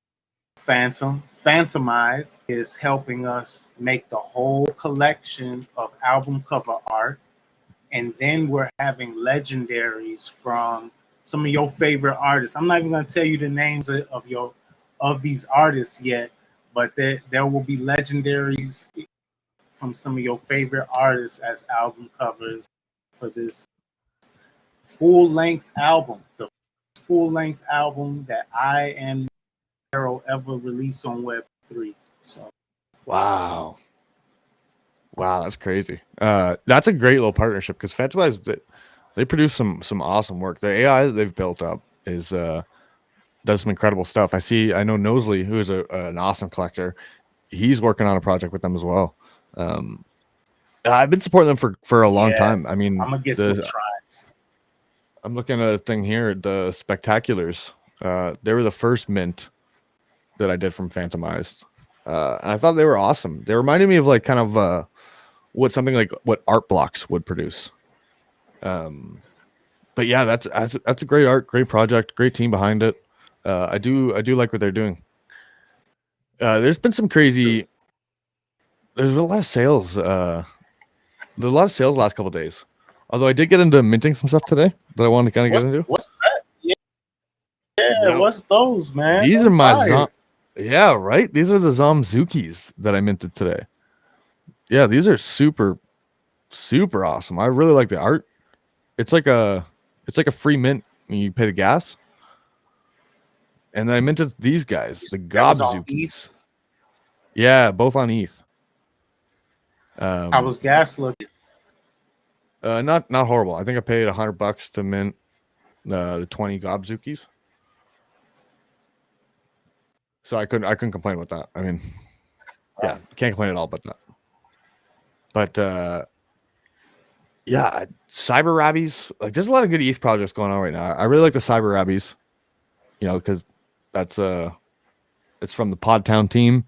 Phantomize is helping us make the whole collection of album cover art, and then we're having legendaries from some of your favorite artists. I'm not even going to tell you the names of these artists yet, but there will be legendaries from some of your favorite artists as album covers for this full-length album, the full-length album that I and Arrow ever release on Web3. So Wow, that's crazy. That's a great little partnership because Phantomize they produce some awesome work. The AI that they've built up is does some incredible stuff. I know Nosley, who is an awesome collector. He's working on a project with them as well. I've been supporting them for a long time. I mean, I'm gonna get some tries. I'm looking at a thing here, the Spectaculars. They were the first mint that I did from Phantomized. And I thought they were awesome. They reminded me of like kind of what something like what Art Blocks would produce. But yeah, that's a great art, great project, great team behind it. I do like what they're doing. There's been some crazy. There's been a lot of sales. There's a lot of sales last couple of days. Although I did get into minting some stuff today that I wanted to kind of get into. What's that? Yeah, what's those, man? These That's are my yeah, right. These are the Zomzukis that I minted today. Yeah, these are super awesome. I really like the art. It's like a free mint when you pay the gas. And then I minted these guys, the Gobzukis. Yeah, both on ETH. How was gas looking? Not horrible. I think I paid $100 to mint the 20 Gobzukis. So I couldn't complain about that. I mean, yeah, can't complain at all about that. But yeah, Cyber Rabbies, like there's a lot of good ETH projects going on right now. I really like the Cyber Rabbies, because that's it's from the Podtown team,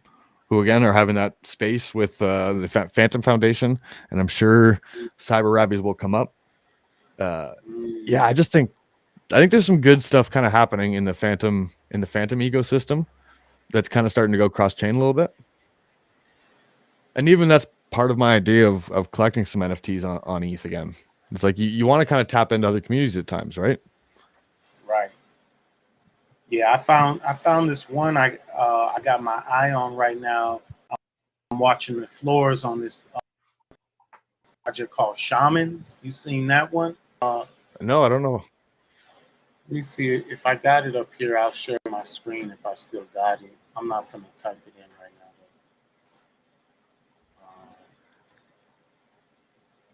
who again are having that space with the Phantom Foundation, and I'm sure Cyber Rabbies will come up. Yeah, I think there's some good stuff kind of happening in the Phantom ecosystem that's kind of starting to go cross chain a little bit, and even that's part of my idea of collecting some NFTs on ETH again. It's like you want to kind of tap into other communities at times, right? Right. Yeah, I found this one I got my eye on right now. I'm watching the floors on this project called Shamans. You seen that one? No, I don't know. Let me see if I got it up here. I'll share my screen if I still got it. I'm not gonna type it in right now.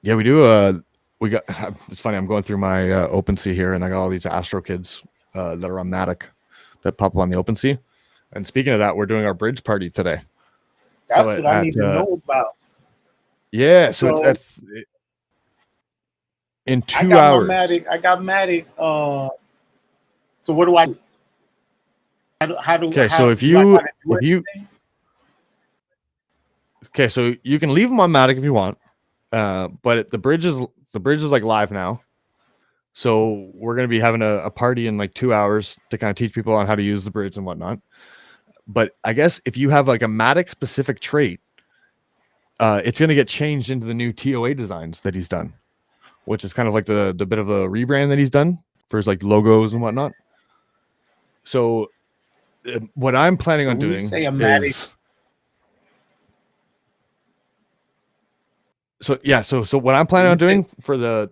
Yeah, we do. We got. It's funny. I'm going through my OpenSea here, and I got all these Astro kids that are on Matic that pop up on the OpenSea. And speaking of that, we're doing our bridge party today. That's what I need to know about. Yeah, so it's in 2 hours. I got Matic. So what do I do? How do? Okay, how, so okay, so you can leave them on Matic if you want, but the bridge is like live now. So we're going to be having a party in like 2 hours to kind of teach people on how to use the bridge and whatnot. But I guess if you have like a Matic specific trait, it's going to get changed into the new TOA designs that he's done, which is kind of like the bit of a rebrand that he's done for his like logos and whatnot. So what I'm planning on doing is so what I'm planning on doing for the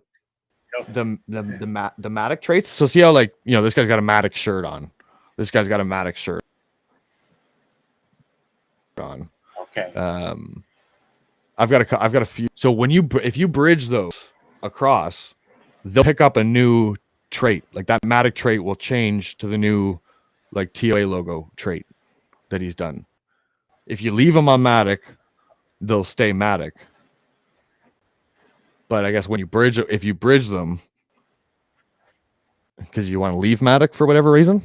Matic traits. So see how like, you know, this guy's got a Matic shirt on. This guy's got a Matic shirt on. Okay. I've got a few. So if you bridge those across, they'll pick up a new trait. Like that Matic trait will change to the new like TOA logo trait that he's done. If you leave them on Matic, they'll stay Matic. But I guess if you bridge them, because you want to leave Matic for whatever reason,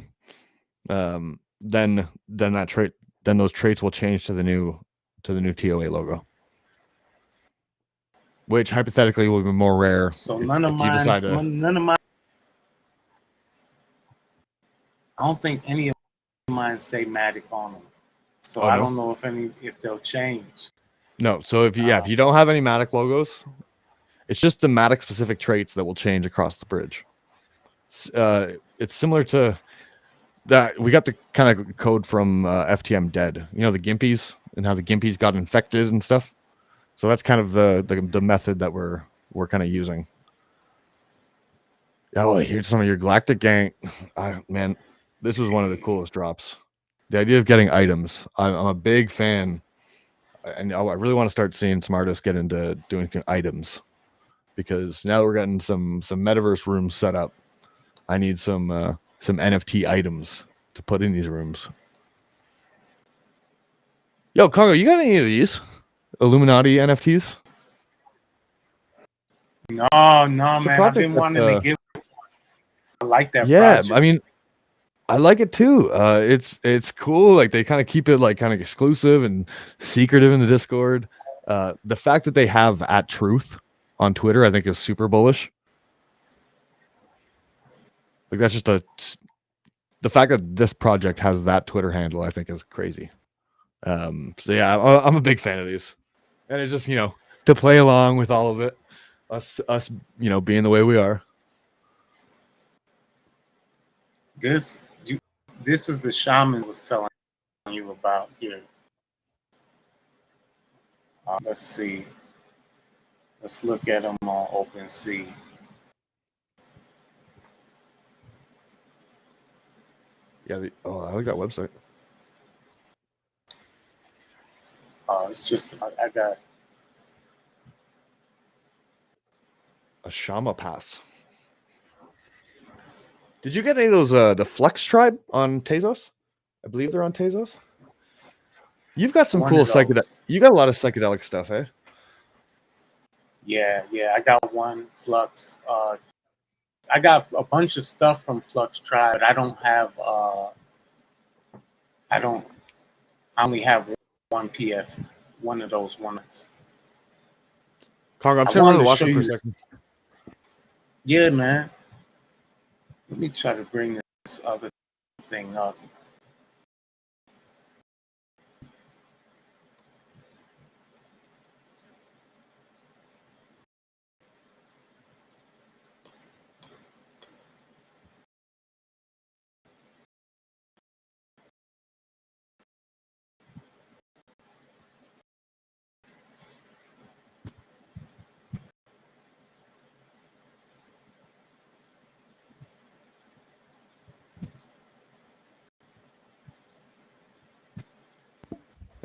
then those traits will change to the new TOA logo, which hypothetically will be more rare. So none of mine. I don't think any of mine say Matic on them. So I don't know if they'll change. No. So if you don't have any Matic logos, it's just the Matic specific traits that will change across the bridge. It's similar to that. We got the kind of code from FTM Dead. You know, the Gimpies and how the Gimpies got infected and stuff. So that's kind of the method that we're kind of using. Oh, here's some of your Galactic Gang. Man, this was one of the coolest drops. The idea of getting items. I'm a big fan, and I really want to start seeing some artists get into doing items, because now we're getting some metaverse rooms set up. I need some NFT items to put in these rooms. Yo, Congo, you got any of these Illuminati NFTs? No, man. I've been wanting to give. I like that. Yeah, project. I mean, I like it too. It's cool. Like they kind of keep it like kind of exclusive and secretive in the Discord. The fact that they have @truth on Twitter, I think, is super bullish. Like that's just the fact that this project has that Twitter handle, I think, is crazy. So yeah, I'm a big fan of these, and it's just, you know, to play along with all of it, us, you know, being the way we are. This is the shaman was telling you about here. Let's see. Let's look at them on OpenSea. Yeah. I like that website. It's just I got a Shama Pass. Did you get any of those the Flex Tribe on Tezos? I believe they're on Tezos. You've got some cool psychedelic. You got a lot of psychedelic stuff, eh? Yeah. I got one Flux. I got a bunch of stuff from Flux Tribe, but I don't have. I only have one PF, one of those ones. Congo, I'm just gonna watch it for a second. Yeah, man. Let me try to bring this other thing up.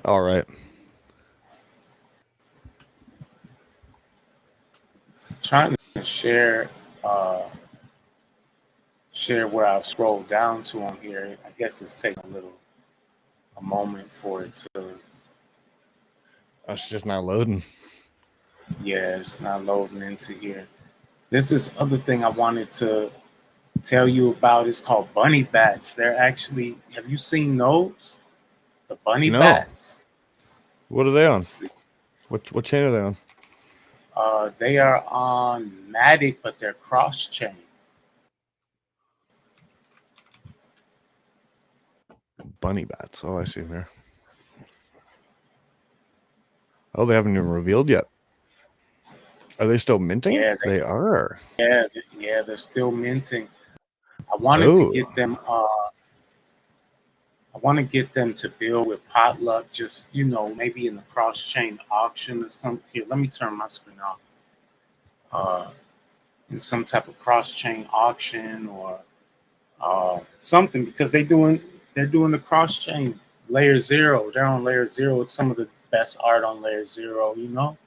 All right. Trying to share where I've scrolled down to on here. I guess it's taking a moment for it to. It's just not loading. Yeah, it's not loading into here. This is other thing I wanted to tell you about. It's called bunny bats. They're actually. Have you seen those? The bunny bats. What are they on? What chain are they on? They are on Matic, but they're cross chain. Bunny bats. Oh, I see them here. Oh, they haven't even revealed yet. Are they still minting? Yeah, They are. yeah, they're still minting. I wanted to Oh, get them. I want to get them to build with potluck. Just maybe in the cross chain auction or something. Here, let me turn my screen off. In some type of cross chain auction or something because they're doing the cross chain layer zero. They're on layer zero. It's some of the best art on layer zero. you know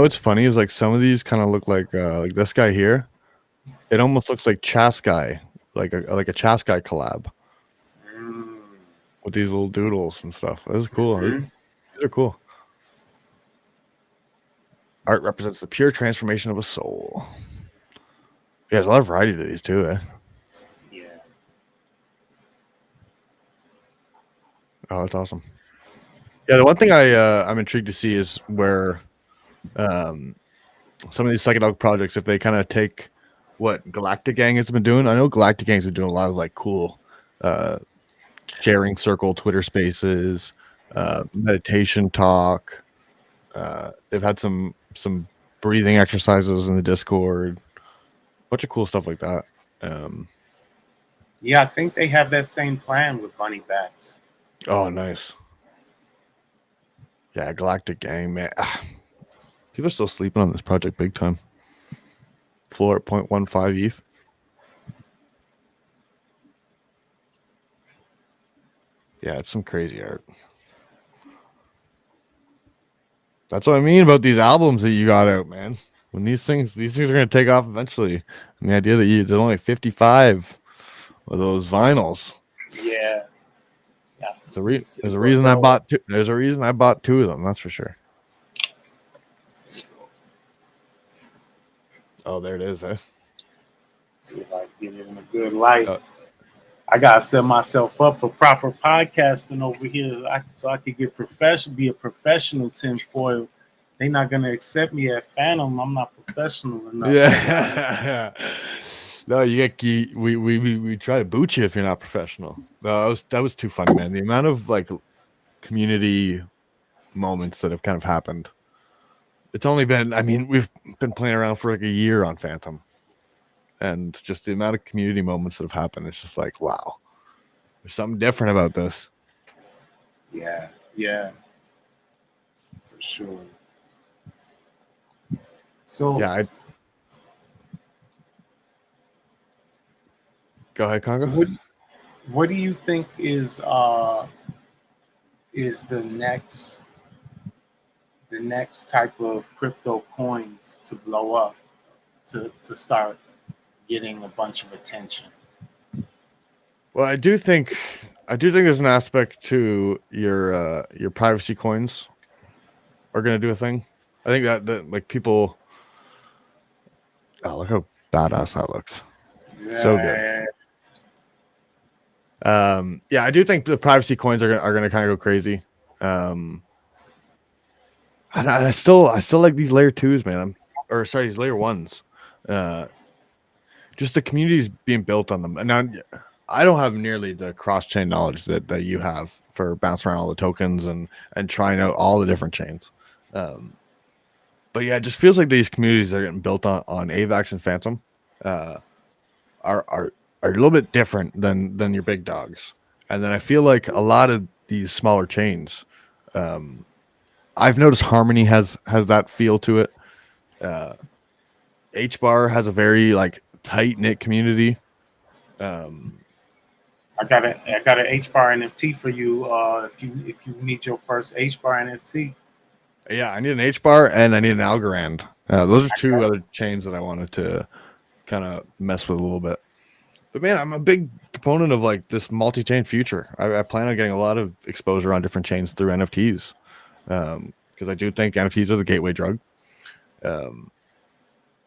what's funny is like some of these kind of look like this guy here. It almost looks like Chas Guy, like a Chas Guy collab Mm. with these little doodles and stuff. This is cool. Mhm. These are cool. Art represents the pure transformation of a soul. Yeah, there's a lot of variety to these too, eh? Yeah. Oh, that's awesome. Yeah, the one thing I'm intrigued to see is where some of these psychedelic projects, if they kind of take what Galactic Gang has been doing. I know Galactic Gang's been doing a lot of like cool sharing circle Twitter spaces, meditation talk. They've had some breathing exercises in the Discord, bunch of cool stuff like that. Yeah, I think they have that same plan with bunny bats. Oh, nice. Yeah, Galactic Gang, man. People are still sleeping on this project big time. Floor at 0.15 ETH. Yeah, it's some crazy art. That's what I mean about these albums that you got out, man. When these things are going to take off eventually, and the idea that there's only 55 of those vinyls. Yeah. Yeah. There's a reason I bought two. There's a reason I bought two of them. That's for sure. Oh, there it is. Eh? See if I can get it in a good light. I gotta set myself up for proper podcasting over here, so I could be a professional tinfoil. They're not gonna accept me at Phantom. I'm not professional enough. Yeah. No, we try to boot you if you're not professional. No, that was too funny, man. The amount of like community moments that have kind of happened. It's only been, I mean, we've been playing around for like a year on Phantom, and just the amount of community moments that have happened. It's just like, wow, there's something different about this. Yeah, for sure. So Yeah, go ahead, Congo. So what do you think is the next type of crypto coins to blow up to start getting a bunch of attention? Well, I do think there's an aspect to your privacy coins are going to do a thing. I think that like people, oh, look how badass that looks. So good. Yeah, I do think the privacy coins are going to kind of go crazy. And I still like these layer 2s, man. These layer 1s. Just the communities being built on them. And now I don't have nearly the cross-chain knowledge that you have for bouncing around all the tokens and trying out all the different chains. But yeah, it just feels like these communities that are getting built on AVAX and Phantom are a little bit different than your big dogs. And then I feel like a lot of these smaller chains, I've noticed Harmony has that feel to it. H-Bar has a very like tight knit community. I got an H-Bar NFT for you. If you need your first H-Bar NFT. Yeah, I need an H-Bar and I need an Algorand. Those are two other chains that I wanted to kind of mess with a little bit. But man, I'm a big proponent of like this multi-chain future. I plan on getting a lot of exposure on different chains through NFTs, because I do think NFTs are the gateway drug.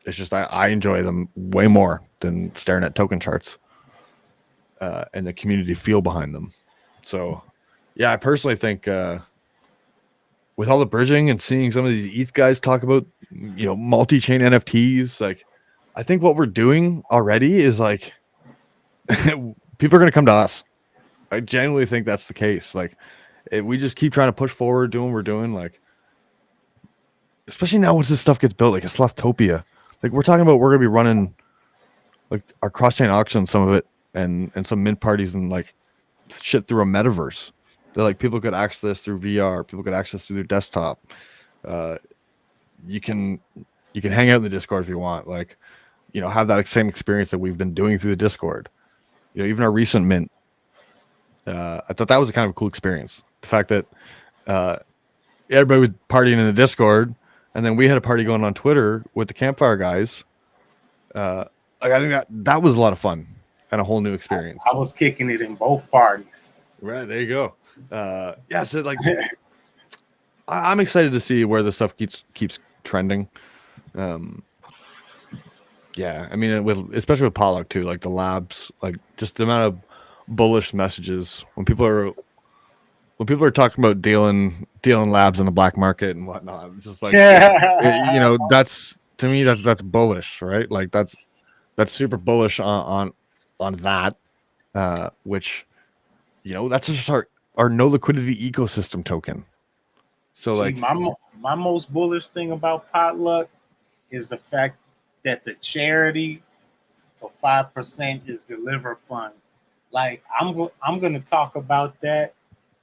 It's just I enjoy them way more than staring at token charts and the community feel behind them. So, yeah, I personally think with all the bridging and seeing some of these ETH guys talk about multi-chain NFTs, like I think what we're doing already is like people are going to come to us. I genuinely think that's the case. Like, we just keep trying to push forward, doing what we're doing. Like, especially now once this stuff gets built, like a Sloughtopia. Like, we're talking about we're gonna be running like our cross chain auction, some of it, and some mint parties and like shit through a metaverse. That like people could access this through VR, people could access through their desktop. Uh, you can hang out in the Discord if you want, like, have that same experience that we've been doing through the Discord. Even our recent mint, I thought that was a kind of a cool experience. The fact that everybody was partying in the Discord, and then we had a party going on Twitter with the Campfire guys. Like, I think that was a lot of fun and a whole new experience. I was kicking it in both parties. Right, there you go. Yeah, so like I'm excited to see where this stuff keeps trending. Yeah, I mean, especially with Pollock too, like the labs, like just the amount of bullish messages when people are talking about dealing labs in the black market and whatnot. It's just like that's, to me, that's bullish, right? Like that's super bullish on that, which that's just our no liquidity ecosystem token. So See, my most bullish thing about Potluck is the fact that the charity for 5% is Deliver Fund. Like I'm gonna talk about that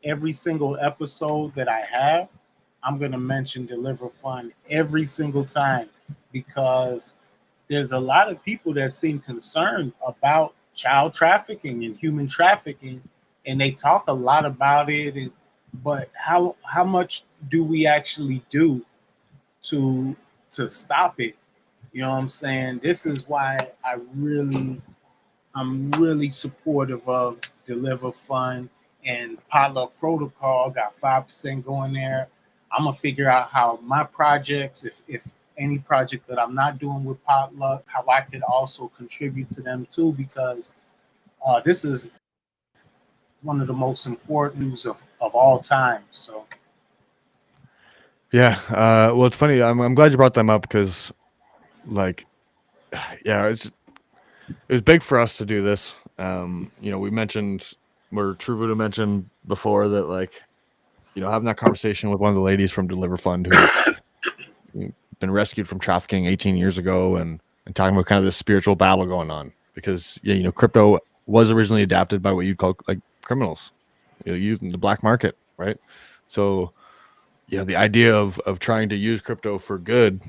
every single episode that I have. I'm gonna mention Deliver Fund every single time because there's a lot of people that seem concerned about child trafficking and human trafficking, and they talk a lot about it. But how much do we actually do to stop it? You know what I'm saying? This is why I'm really supportive of Deliver Fund and Potluck Protocol. Got 5% going there. I'm gonna figure out how my projects, if any project that I'm not doing with Potluck, how I could also contribute to them too, because this is one of the most important news of all time. So yeah, well, it's funny. I'm glad you brought them up because, like, yeah, it was big for us to do this. We mentioned, where True Voodoo mentioned before, that like, having that conversation with one of the ladies from Deliver Fund who been rescued from trafficking 18 years ago, and talking about kind of this spiritual battle going on, because crypto was originally adapted by what you'd call like criminals, using the black market, right? So the idea of trying to use crypto for good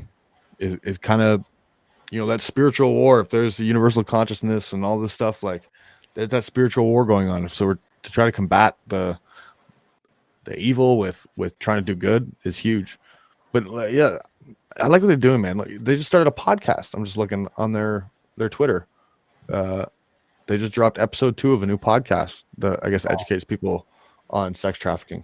is kind of that spiritual war. If there's a universal consciousness and all this stuff, like there's that spiritual war going on. So we're to try to combat the evil with trying to do good is huge. But yeah, I like what they're doing, man. Like, they just started a podcast. I'm just looking on their Twitter. They just dropped episode 2 of a new podcast that I guess educates people on sex trafficking.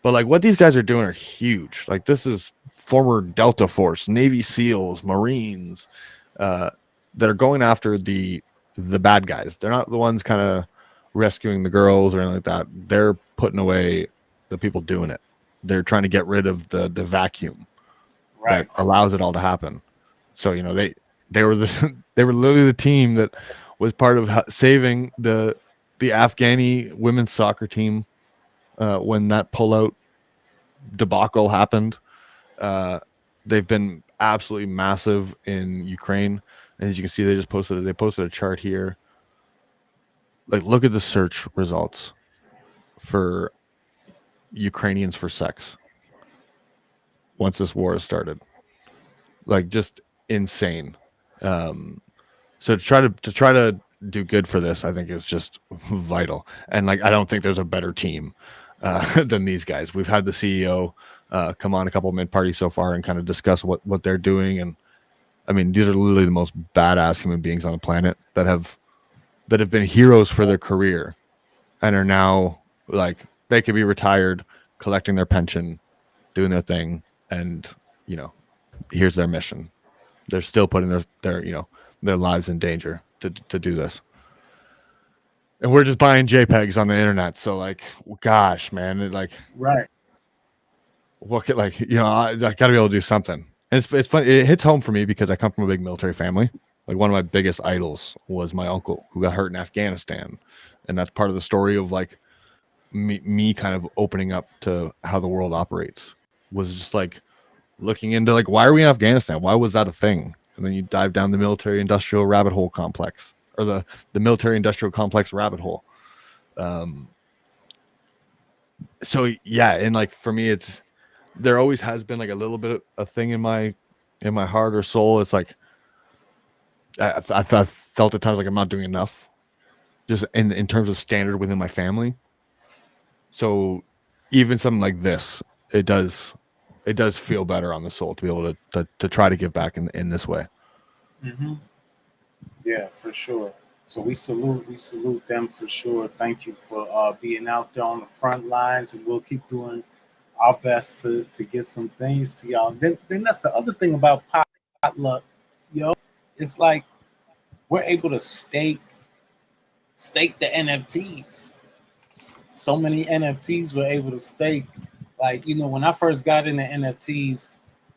But like, what these guys are doing are huge. Like, this is former Delta Force, Navy SEALs, Marines, that are going after the bad guys. They're not the ones kind of rescuing the girls or anything like that. They're putting away the people doing it. They're trying to get rid of the vacuum that allows it all to happen. So they were they were literally the team that was part of saving the Afghani women's soccer team when that pullout debacle happened. They've been absolutely massive in Ukraine, and as you can see, they posted a chart here. Like, look at the search results for Ukrainians for sex once this war has started. Like, just insane. So to try to do good for this, I think is just vital. And like, I don't think there's a better team than these guys. We've had the CEO come on a couple of mint parties so far and kind of discuss what they're doing. And I mean, these are literally the most badass human beings on the planet that have been heroes for their career and are now like, they could be retired, collecting their pension, doing their thing, and here's their mission. They're still putting their lives in danger to do this. And we're just buying JPEGs on the internet. So like, gosh, man, what could, like, I got to be able to do something. And it's fun. It hits home for me because I come from a big military family. Like, one of my biggest idols was my uncle who got hurt in Afghanistan. And that's part of the story of like me kind of opening up to how the world operates was just like looking into like, why are we in Afghanistan? Why was that a thing? And then you dive down the military industrial rabbit hole complex, or the military industrial complex rabbit hole. So yeah, and like for me, it's, there always has been like a little bit of a thing in my heart or soul. It's like I've felt at times like I'm not doing enough, just in terms of standard within my family. So even something like this, it does feel better on the soul to be able to try to give back in this way. Hmm. Yeah, for sure. So we salute them for sure. Thank you for being out there on the front lines, and we'll keep doing our best to get some things to y'all. Then that's the other thing about potluck, yo. It's like we're able to stake the NFTs. So many NFTs we're able to stake. Like, when I first got into NFTs,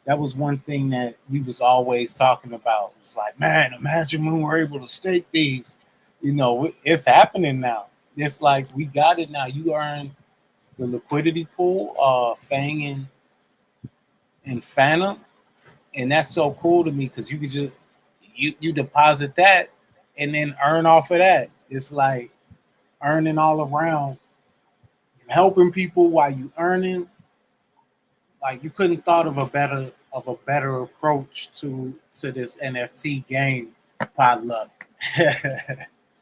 that was one thing that we was always talking about. It's like, man, imagine when we're able to stake these. It's happening now. It's like we got it now. You earn the liquidity pool, Fang and Phantom, and that's so cool to me because you could just you deposit that and then earn off of that. It's like earning all around, helping people while you earning. Like you couldn't thought of a better approach to this NFT game, potluck.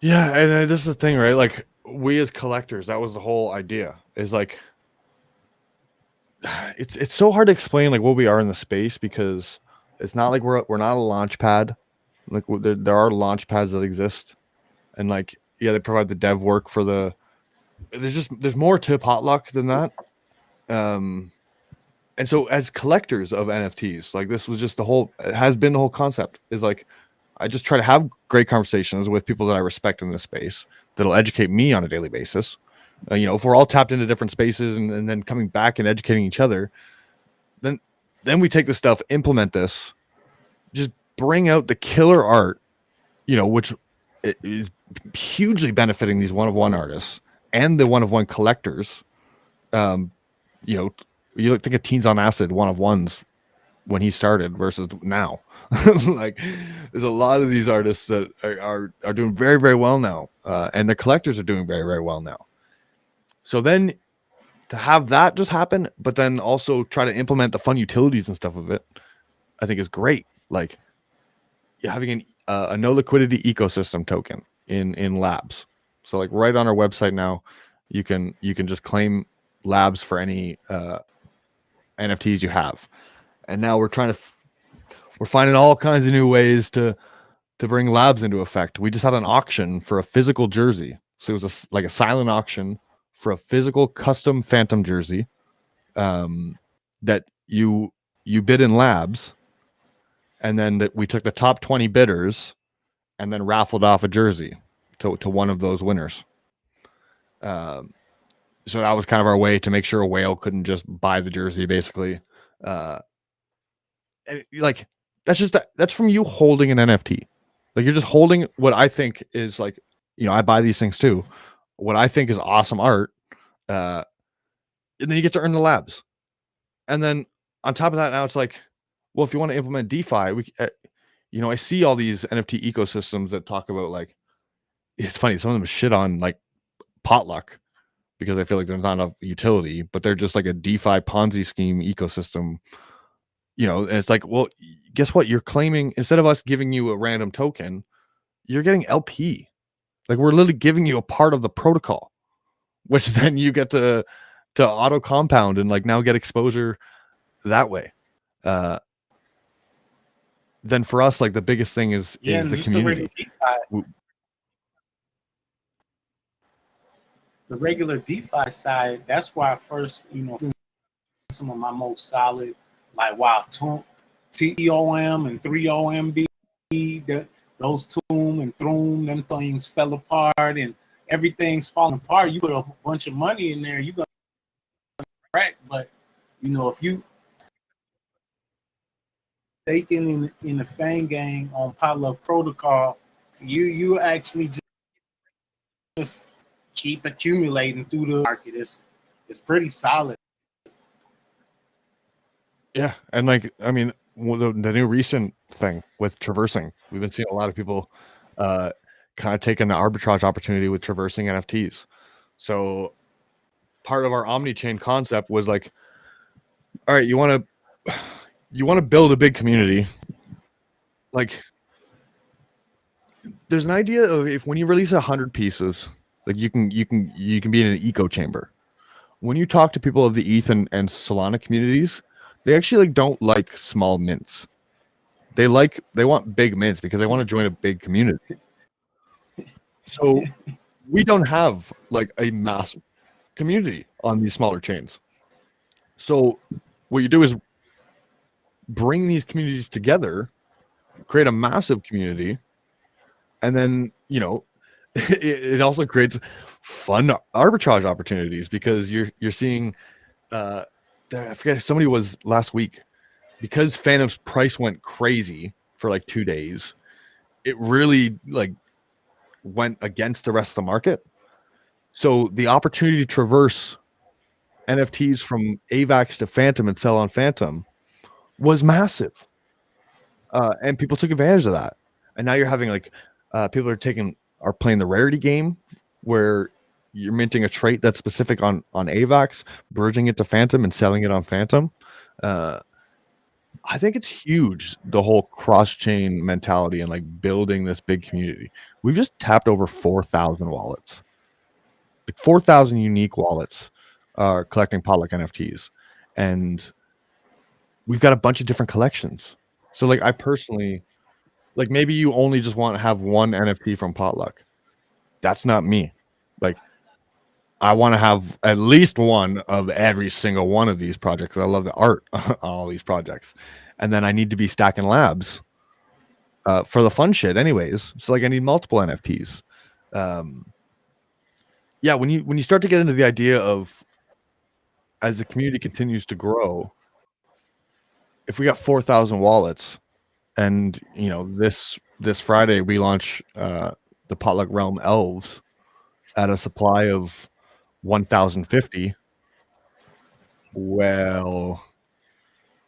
Yeah, and this is the thing, right? Like we as collectors, that was the whole idea. Is like it's so hard to explain like what we are in the space, because it's not like we're not a launch pad. Like there are launch pads that exist, and like yeah, they provide the dev work for the. There's more to Potluck than that. And so as collectors of NFTs, like this was just it has been the whole concept, is like I just try to have great conversations with people that I respect in this space that'll educate me on a daily basis. If we're all tapped into different spaces and then coming back and educating each other, then we take this stuff, implement this, just bring out the killer art, which is hugely benefiting these one of one artists and the one of one collectors. Um, you think of Teens on Acid one of ones when he started versus now. Like there's a lot of these artists that are doing very, very well now, and the collectors are doing very, very well now. So then to have that just happen, but then also try to implement the fun utilities and stuff of it, I think is great. Like having a no liquidity ecosystem token in labs. So like right on our website now, you can just claim labs for any NFTs you have. And now we're we're finding all kinds of new ways to bring labs into effect. We just had an auction for a physical jersey. So it was like a silent auction for a physical custom Phantom jersey, that you bid in labs, and then that we took the top 20 bidders and then raffled off a jersey to one of those winners. So that was kind of our way to make sure a whale couldn't just buy the jersey, basically. And like that's from you holding an NFT. Like you're just holding what I think is like, I buy these things too. What I think is awesome art, and then you get to earn the labs. And then on top of that, now it's like, well, if you want to implement DeFi, I see all these NFT ecosystems that talk about like, it's funny, some of them shit on like Potluck because I feel like there's not enough utility, but they're just like a DeFi Ponzi scheme ecosystem. And it's like, well, guess what? You're claiming, instead of us giving you a random token, you're getting LP. Like we're literally giving you a part of the protocol, which then you get to auto compound and like now get exposure that way. Then for us, like the biggest thing is Yeah, and the just the regular community. DeFi, side. That's why first, some of my most solid, like wow, TOM and 3OMB, those Toom and Throom, them things fell apart and everything's falling apart. You put a bunch of money in there, you're gonna crack. But if you taking in the Fang gang on Potluck Protocol, you actually just keep accumulating through the market. It's pretty solid. Yeah, and like I mean, the new recent thing with traversing, we've been seeing a lot of people kind of taking the arbitrage opportunity with traversing NFTs. So part of our omni-chain concept was like, all right, you want to build a big community. Like, there's an idea of if when you release 100 pieces, like you can be in an echo chamber. When you talk to people of the ETH and Solana communities, they actually like don't like small mints. They want big mints because they want to join a big community. So we don't have like a massive community on these smaller chains. So what you do is bring these communities together, create a massive community, and then it also creates fun arbitrage opportunities because you're seeing I forget, somebody was last week, because Phantom's price went crazy for like 2 days, it really like went against the rest of the market. So the opportunity to traverse NFTs from AVAX to Phantom and sell on Phantom was massive. And people took advantage of that. And now you're having like people are playing the rarity game where you're minting a trait that's specific on AVAX, bridging it to Phantom and selling it on Phantom. I think it's huge, the whole cross-chain mentality and like building this big community. We've just tapped over 4,000 wallets. Like 4,000 unique wallets are collecting Potluck NFTs. And we've got a bunch of different collections. So like I personally, like maybe you only just want to have one NFT from Potluck. That's not me. Like I want to have at least one of every single one of these projects. I love the art on all these projects. And then I need to be stacking labs for the fun shit anyways. So like I need multiple NFTs. Yeah, when you start to get into the idea of as the community continues to grow, if we got 4,000 wallets and this Friday we launch the Potluck Realm Elves at a supply of 1,050, well,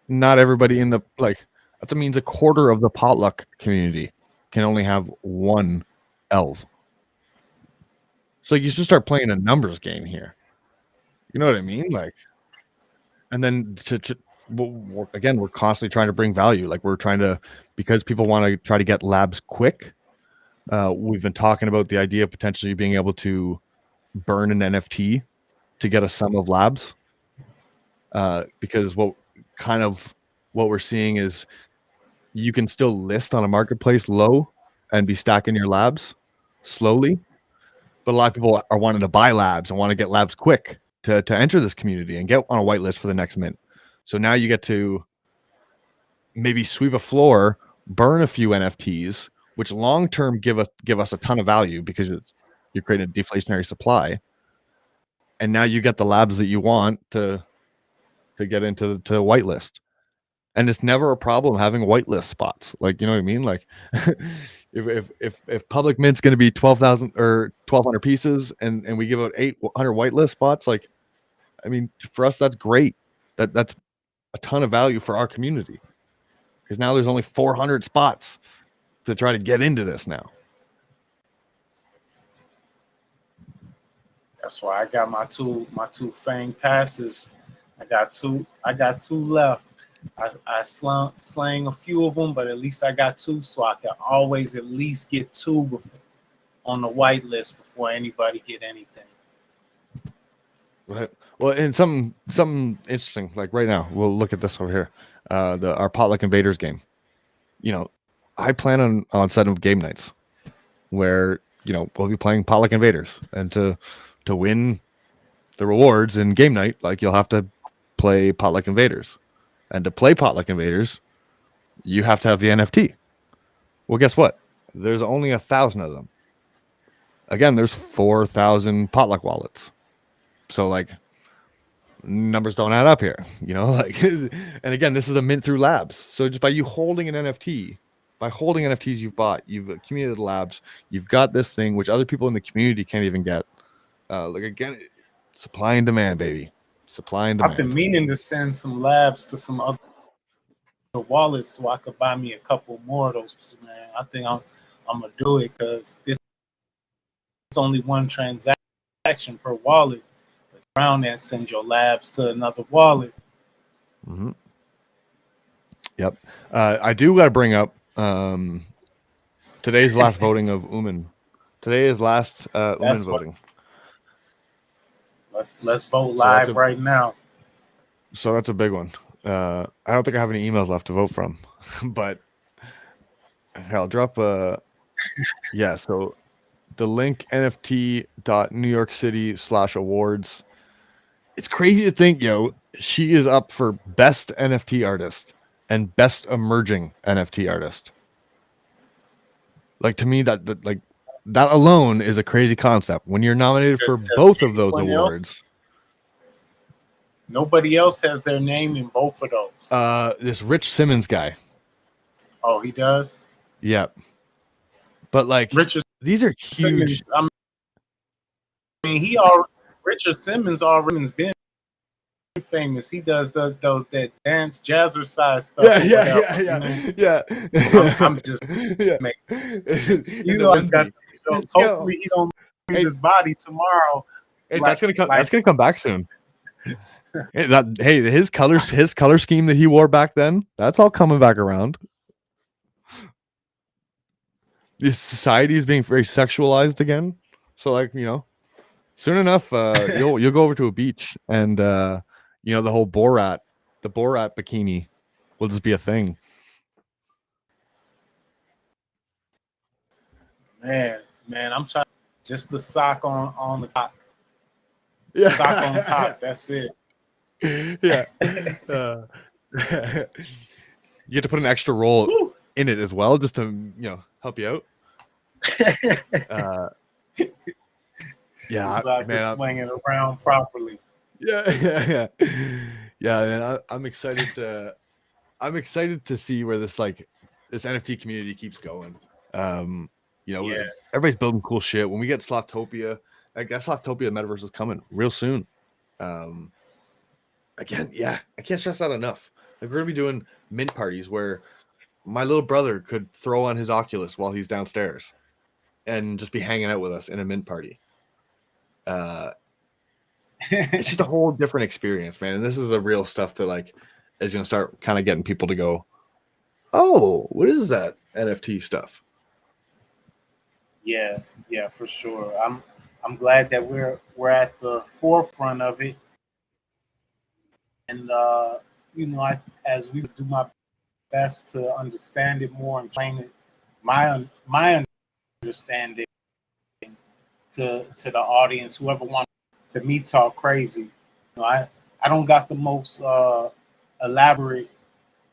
not everybody in the that means a quarter of the Potluck community can only have one elf. So you should start playing a numbers game here. You know what I mean? Like, and then again, we're constantly trying to bring value. Like we're trying to, because people want to try to get labs quick. We've been talking about the idea of potentially being able to burn an NFT to get a sum of labs. Because what we're seeing is you can still list on a marketplace low and be stacking your labs slowly. But a lot of people are wanting to buy labs and want to get labs quick to enter this community and get on a whitelist for the next mint. So now you get to maybe sweep a floor, burn a few NFTs, which long term give us a ton of value because you're creating a deflationary supply. And now you get the labs that you want to get into to whitelist. And it's never a problem having whitelist spots. Like, you know what I mean? Like if public mint's going to be 12,000 or 1,200 pieces and we give out 800 whitelist spots, like, I mean, for us, that's great. That's a ton of value for our community because now there's only 400 spots to try to get into this now. That's why I got my two Fang passes. I got two left. I slang a few of them, but at least I got two, so I can always at least get two on the white list before anybody get anything. Right. Well, and something interesting, like right now, we'll look at this over here. Our Potluck Invaders game. I plan on setting up game nights where we'll be playing Potluck Invaders, and to win the rewards in game night, like you'll have to play Potluck Invaders. And to play Potluck Invaders, you have to have the NFT. Well, guess what? There's only 1,000 of them. Again, there's 4,000 Potluck wallets. So, like, numbers don't add up here, like, and again, this is a mint through labs. So just by you holding an NFT, by holding NFTs you've bought, you've accumulated labs, you've got this thing, which other people in the community can't even get. Like again, supply and demand, baby. Supply and I've been demand. meaning to send some labs to some other wallets so I could buy me a couple more of those. Man, I think I'm gonna do it because it's only one transaction per wallet. But around that, send your labs to another wallet. Mm-hmm. Yep. I do got to bring up today's last voting of Uman. Today is last Uman That's what. voting. Let's vote So live right now. So that's a big one. I don't think I have any emails left to vote from, but I'll drop yeah. So the link nft.newyorkcity/awards. It's crazy to think, she is up for best NFT artist and best emerging NFT artist. Like to me, that alone is a crazy concept. When you're nominated for both of those awards, nobody else has their name in both of those. This Rich Simmons guy. Oh, he does. Yeah, but like these are huge. Simmons, I mean, Richard Simmons already been famous. He does that dance jazzercise stuff. Yeah. I'm just you know he's got shows. Hopefully he don't leave his body tomorrow. Hey, that's gonna come. That's gonna come back soon. His color scheme that he wore back then, that's all coming back around. This society is being very sexualized again. So soon enough, you'll go over to a beach and the whole the Borat bikini will just be a thing. Man, I'm trying just the sock on the cock. Yeah. Sock on top. That's it. Yeah. You have to put an extra roll in it as well, just to help you out. Yeah, so I can swing it around properly. Yeah. Man, I'm excited to see where this NFT community keeps going. Everybody's building cool shit. When we get Slothtopia, I guess Slothtopia Metaverse is coming real soon. Again, yeah, I can't stress that enough. Like, we're gonna be doing mint parties where my little brother could throw on his Oculus while he's downstairs and just be hanging out with us in a mint party. It's just a whole different experience, man. And this is the real stuff that is gonna start kind of getting people to go, oh, what is that NFT stuff? Yeah, for sure. I'm glad that we're at the forefront of it, and as we do my best to understand it more and explain it, my understanding to the audience, whoever wants to me talk crazy. I don't got the most elaborate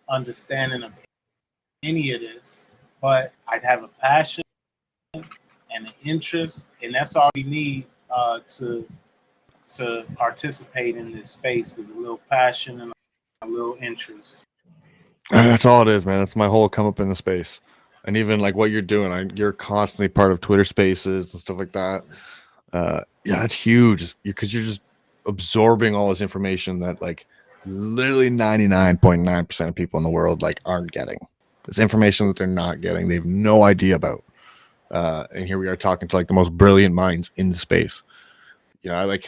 understanding of any of this, but I have a passion and an interest, and that's all we need to participate in this space is a little passion and a little interest. That's all it is, man. That's my whole come up in the space. And even what you're doing, you're constantly part of Twitter Spaces and stuff like that. Yeah, it's huge because you're just absorbing all this information that literally 99.9% of people in the world aren't getting. It's information that they're not getting. They have no idea about. And here we are talking to the most brilliant minds in the space. There's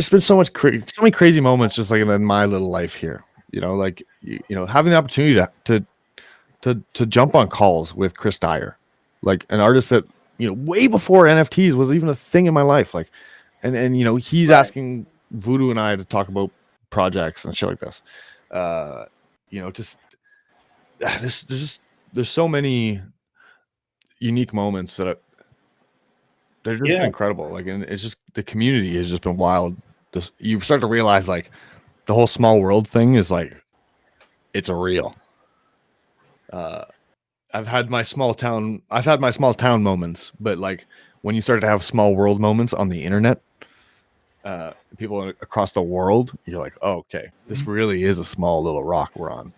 been so many crazy moments just in my little life here. Having the opportunity to jump on calls with Chris Dyer, an artist that way before NFTs was even a thing in my life. And he's asking Voodoo and I to talk about projects and shit like this. There's so many unique moments that they're just incredible. And it's just the community has just been wild. You start to realize the whole small world thing is it's a real. I've had my small town moments, but when you start to have small world moments on the internet, people across the world, you're like, oh, okay, this really is a small little rock we're on.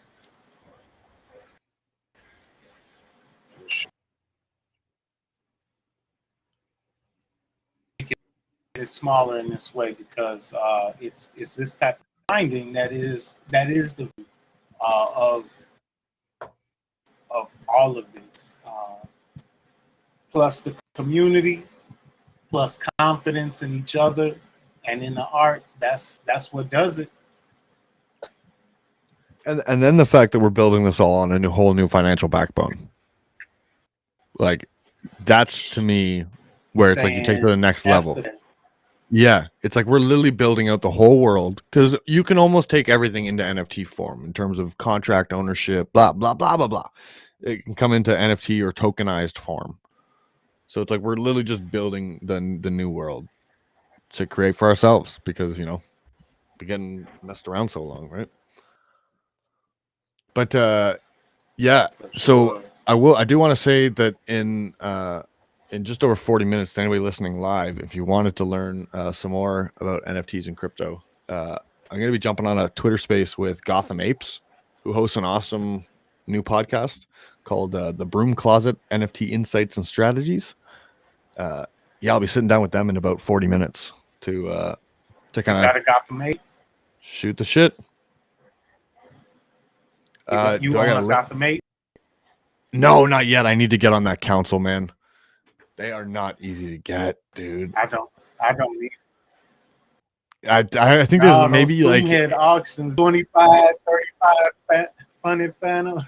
is smaller in this way because it's this type of finding that is the of all of this, plus the community, plus confidence in each other and in the art. That's what does it. And then the fact that we're building this all on a whole new financial backbone, like that's to me where it's like you take to the next level. Yeah, it's like we're literally building out the whole world because you can almost take everything into NFT form in terms of contract ownership, blah blah blah blah blah. It can come into NFT or tokenized form. So it's like we're literally just building the new world to create for ourselves because we're getting messed around so long, right? But yeah, so I do want to say that in just over 40 minutes to anybody listening live, if you wanted to learn some more about NFTs and crypto, I'm going to be jumping on a Twitter space with Gotham Apes, who hosts an awesome new podcast called The Broom Closet NFT Insights and Strategies. Yeah, I'll be sitting down with them in about 40 minutes to kind of Gotham Ape? Shoot the shit. You own a Gotham Ape? No, not yet. I need to get on that council, man. They are not easy to get, dude. I don't need. I think there's maybe like head auctions, 25, 35 funded phantom.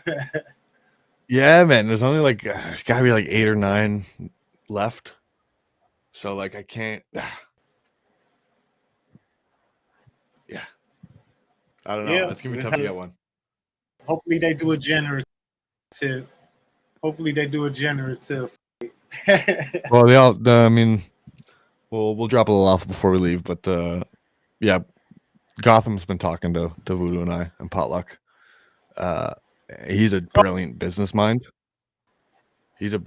Yeah, man. There's only like it's gotta be like 8 or 9 left. So like I can't. Yeah. I don't know. Yeah, it's gonna be tough to get one. Hopefully they do a generative. Well, they all. I mean, we'll drop a little off before we leave, but yeah, Gotham's been talking to Voodoo and I and Potluck. He's a brilliant business mind. So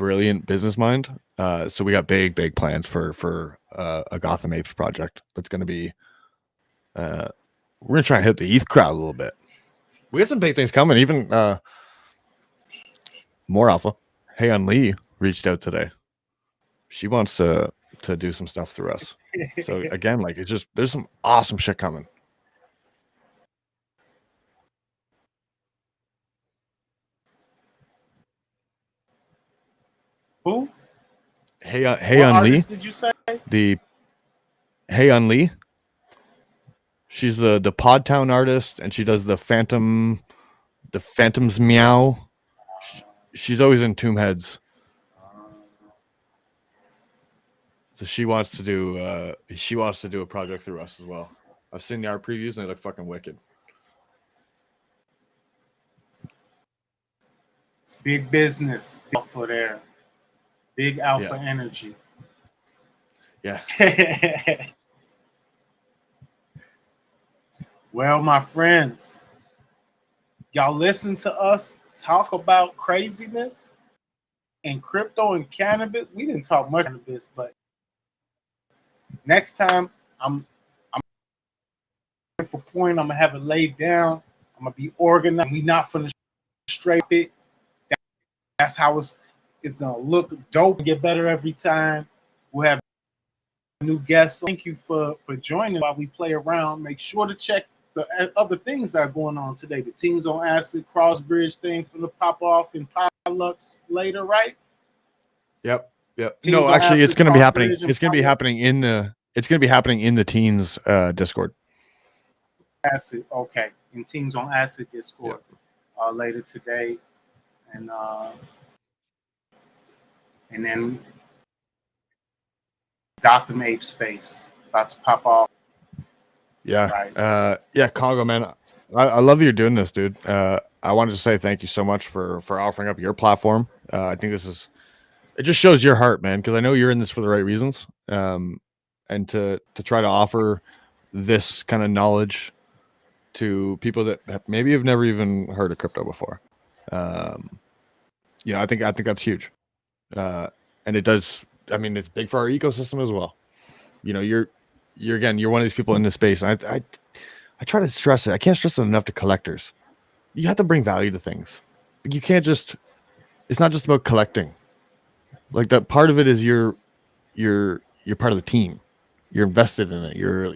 we got big plans for a Gotham Apes project. That's gonna be. We're gonna try and hit the ETH crowd a little bit. We got some big things coming. Even more alpha. Hey, on Lee reached out today. She wants to do some stuff through us. So again, like it's just there's some awesome shit coming. Who? Hey on Lee. Did you say? The Hey on Lee. She's the Podtown artist, and she does the Phantom's Meow. She's always in Tomb Heads. So she wants to do a project through us as well. I've seen the art previews and they look fucking wicked. It's big business for there. Big alpha energy. Yeah. Well, my friends, y'all listen to us talk about craziness and crypto and cannabis. We didn't talk much cannabis, but next time I'm for point. I'm gonna have it laid down. I'm gonna be organized. We not finna straight it. That's how it's gonna look dope. Get better every time. We'll have new guests. Thank you for joining while we play around. Make sure to check the other things that are going on today. The Teams on Acid Crossbridge thing for the pop off in Pilux later, right? Yep. No, actually, it's going to be happening. It's going to be happening in the. It's going to be happening in the Teens Discord. Acid, okay, in Teams on Acid Discord later today, and then Gotham Ape Space about to pop off. Yeah, right. Yeah, Congo, man. I love you're doing this, dude. I wanted to say thank you so much for offering up your platform. I think it just shows your heart, man, because I know you're in this for the right reasons. And to try to offer this kind of knowledge to people that maybe have never even heard of crypto before. I think that's huge. And it does. I mean, it's big for our ecosystem as well. You're one of these people in this space. I try to stress it. I can't stress it enough to collectors. You have to bring value to things. You can't just. It's not just about collecting. Like that part of it is you're part of the team. You're invested in it. You're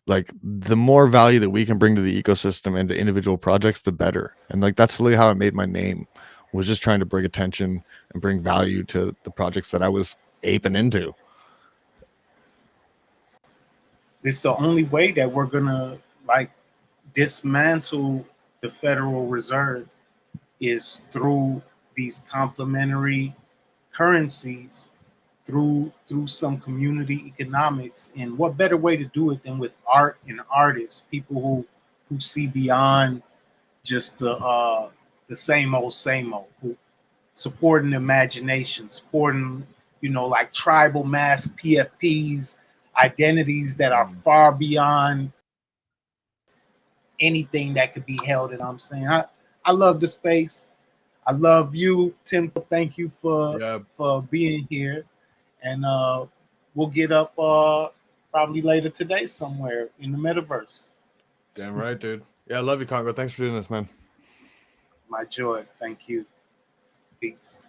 like, the more value that we can bring to the ecosystem and to individual projects, the better. And like, that's really how I made my name, was just trying to bring attention and bring value to the projects that I was aping into. It's the only way that we're gonna like dismantle the Federal Reserve is through these complementary currencies, through some community economics. And what better way to do it than with art and artists, people who see beyond just the same old, who supporting imagination, supporting, like tribal mask PFPs, identities that are far beyond anything that could be held. And I'm saying, I love the space. I love you, Tim. Thank you Yeah, for being here, and we'll get up probably later today somewhere in the metaverse. damn right, dude. Yeah, I love you, Congo. Thanks for doing this, man. My joy. Thank you. Peace.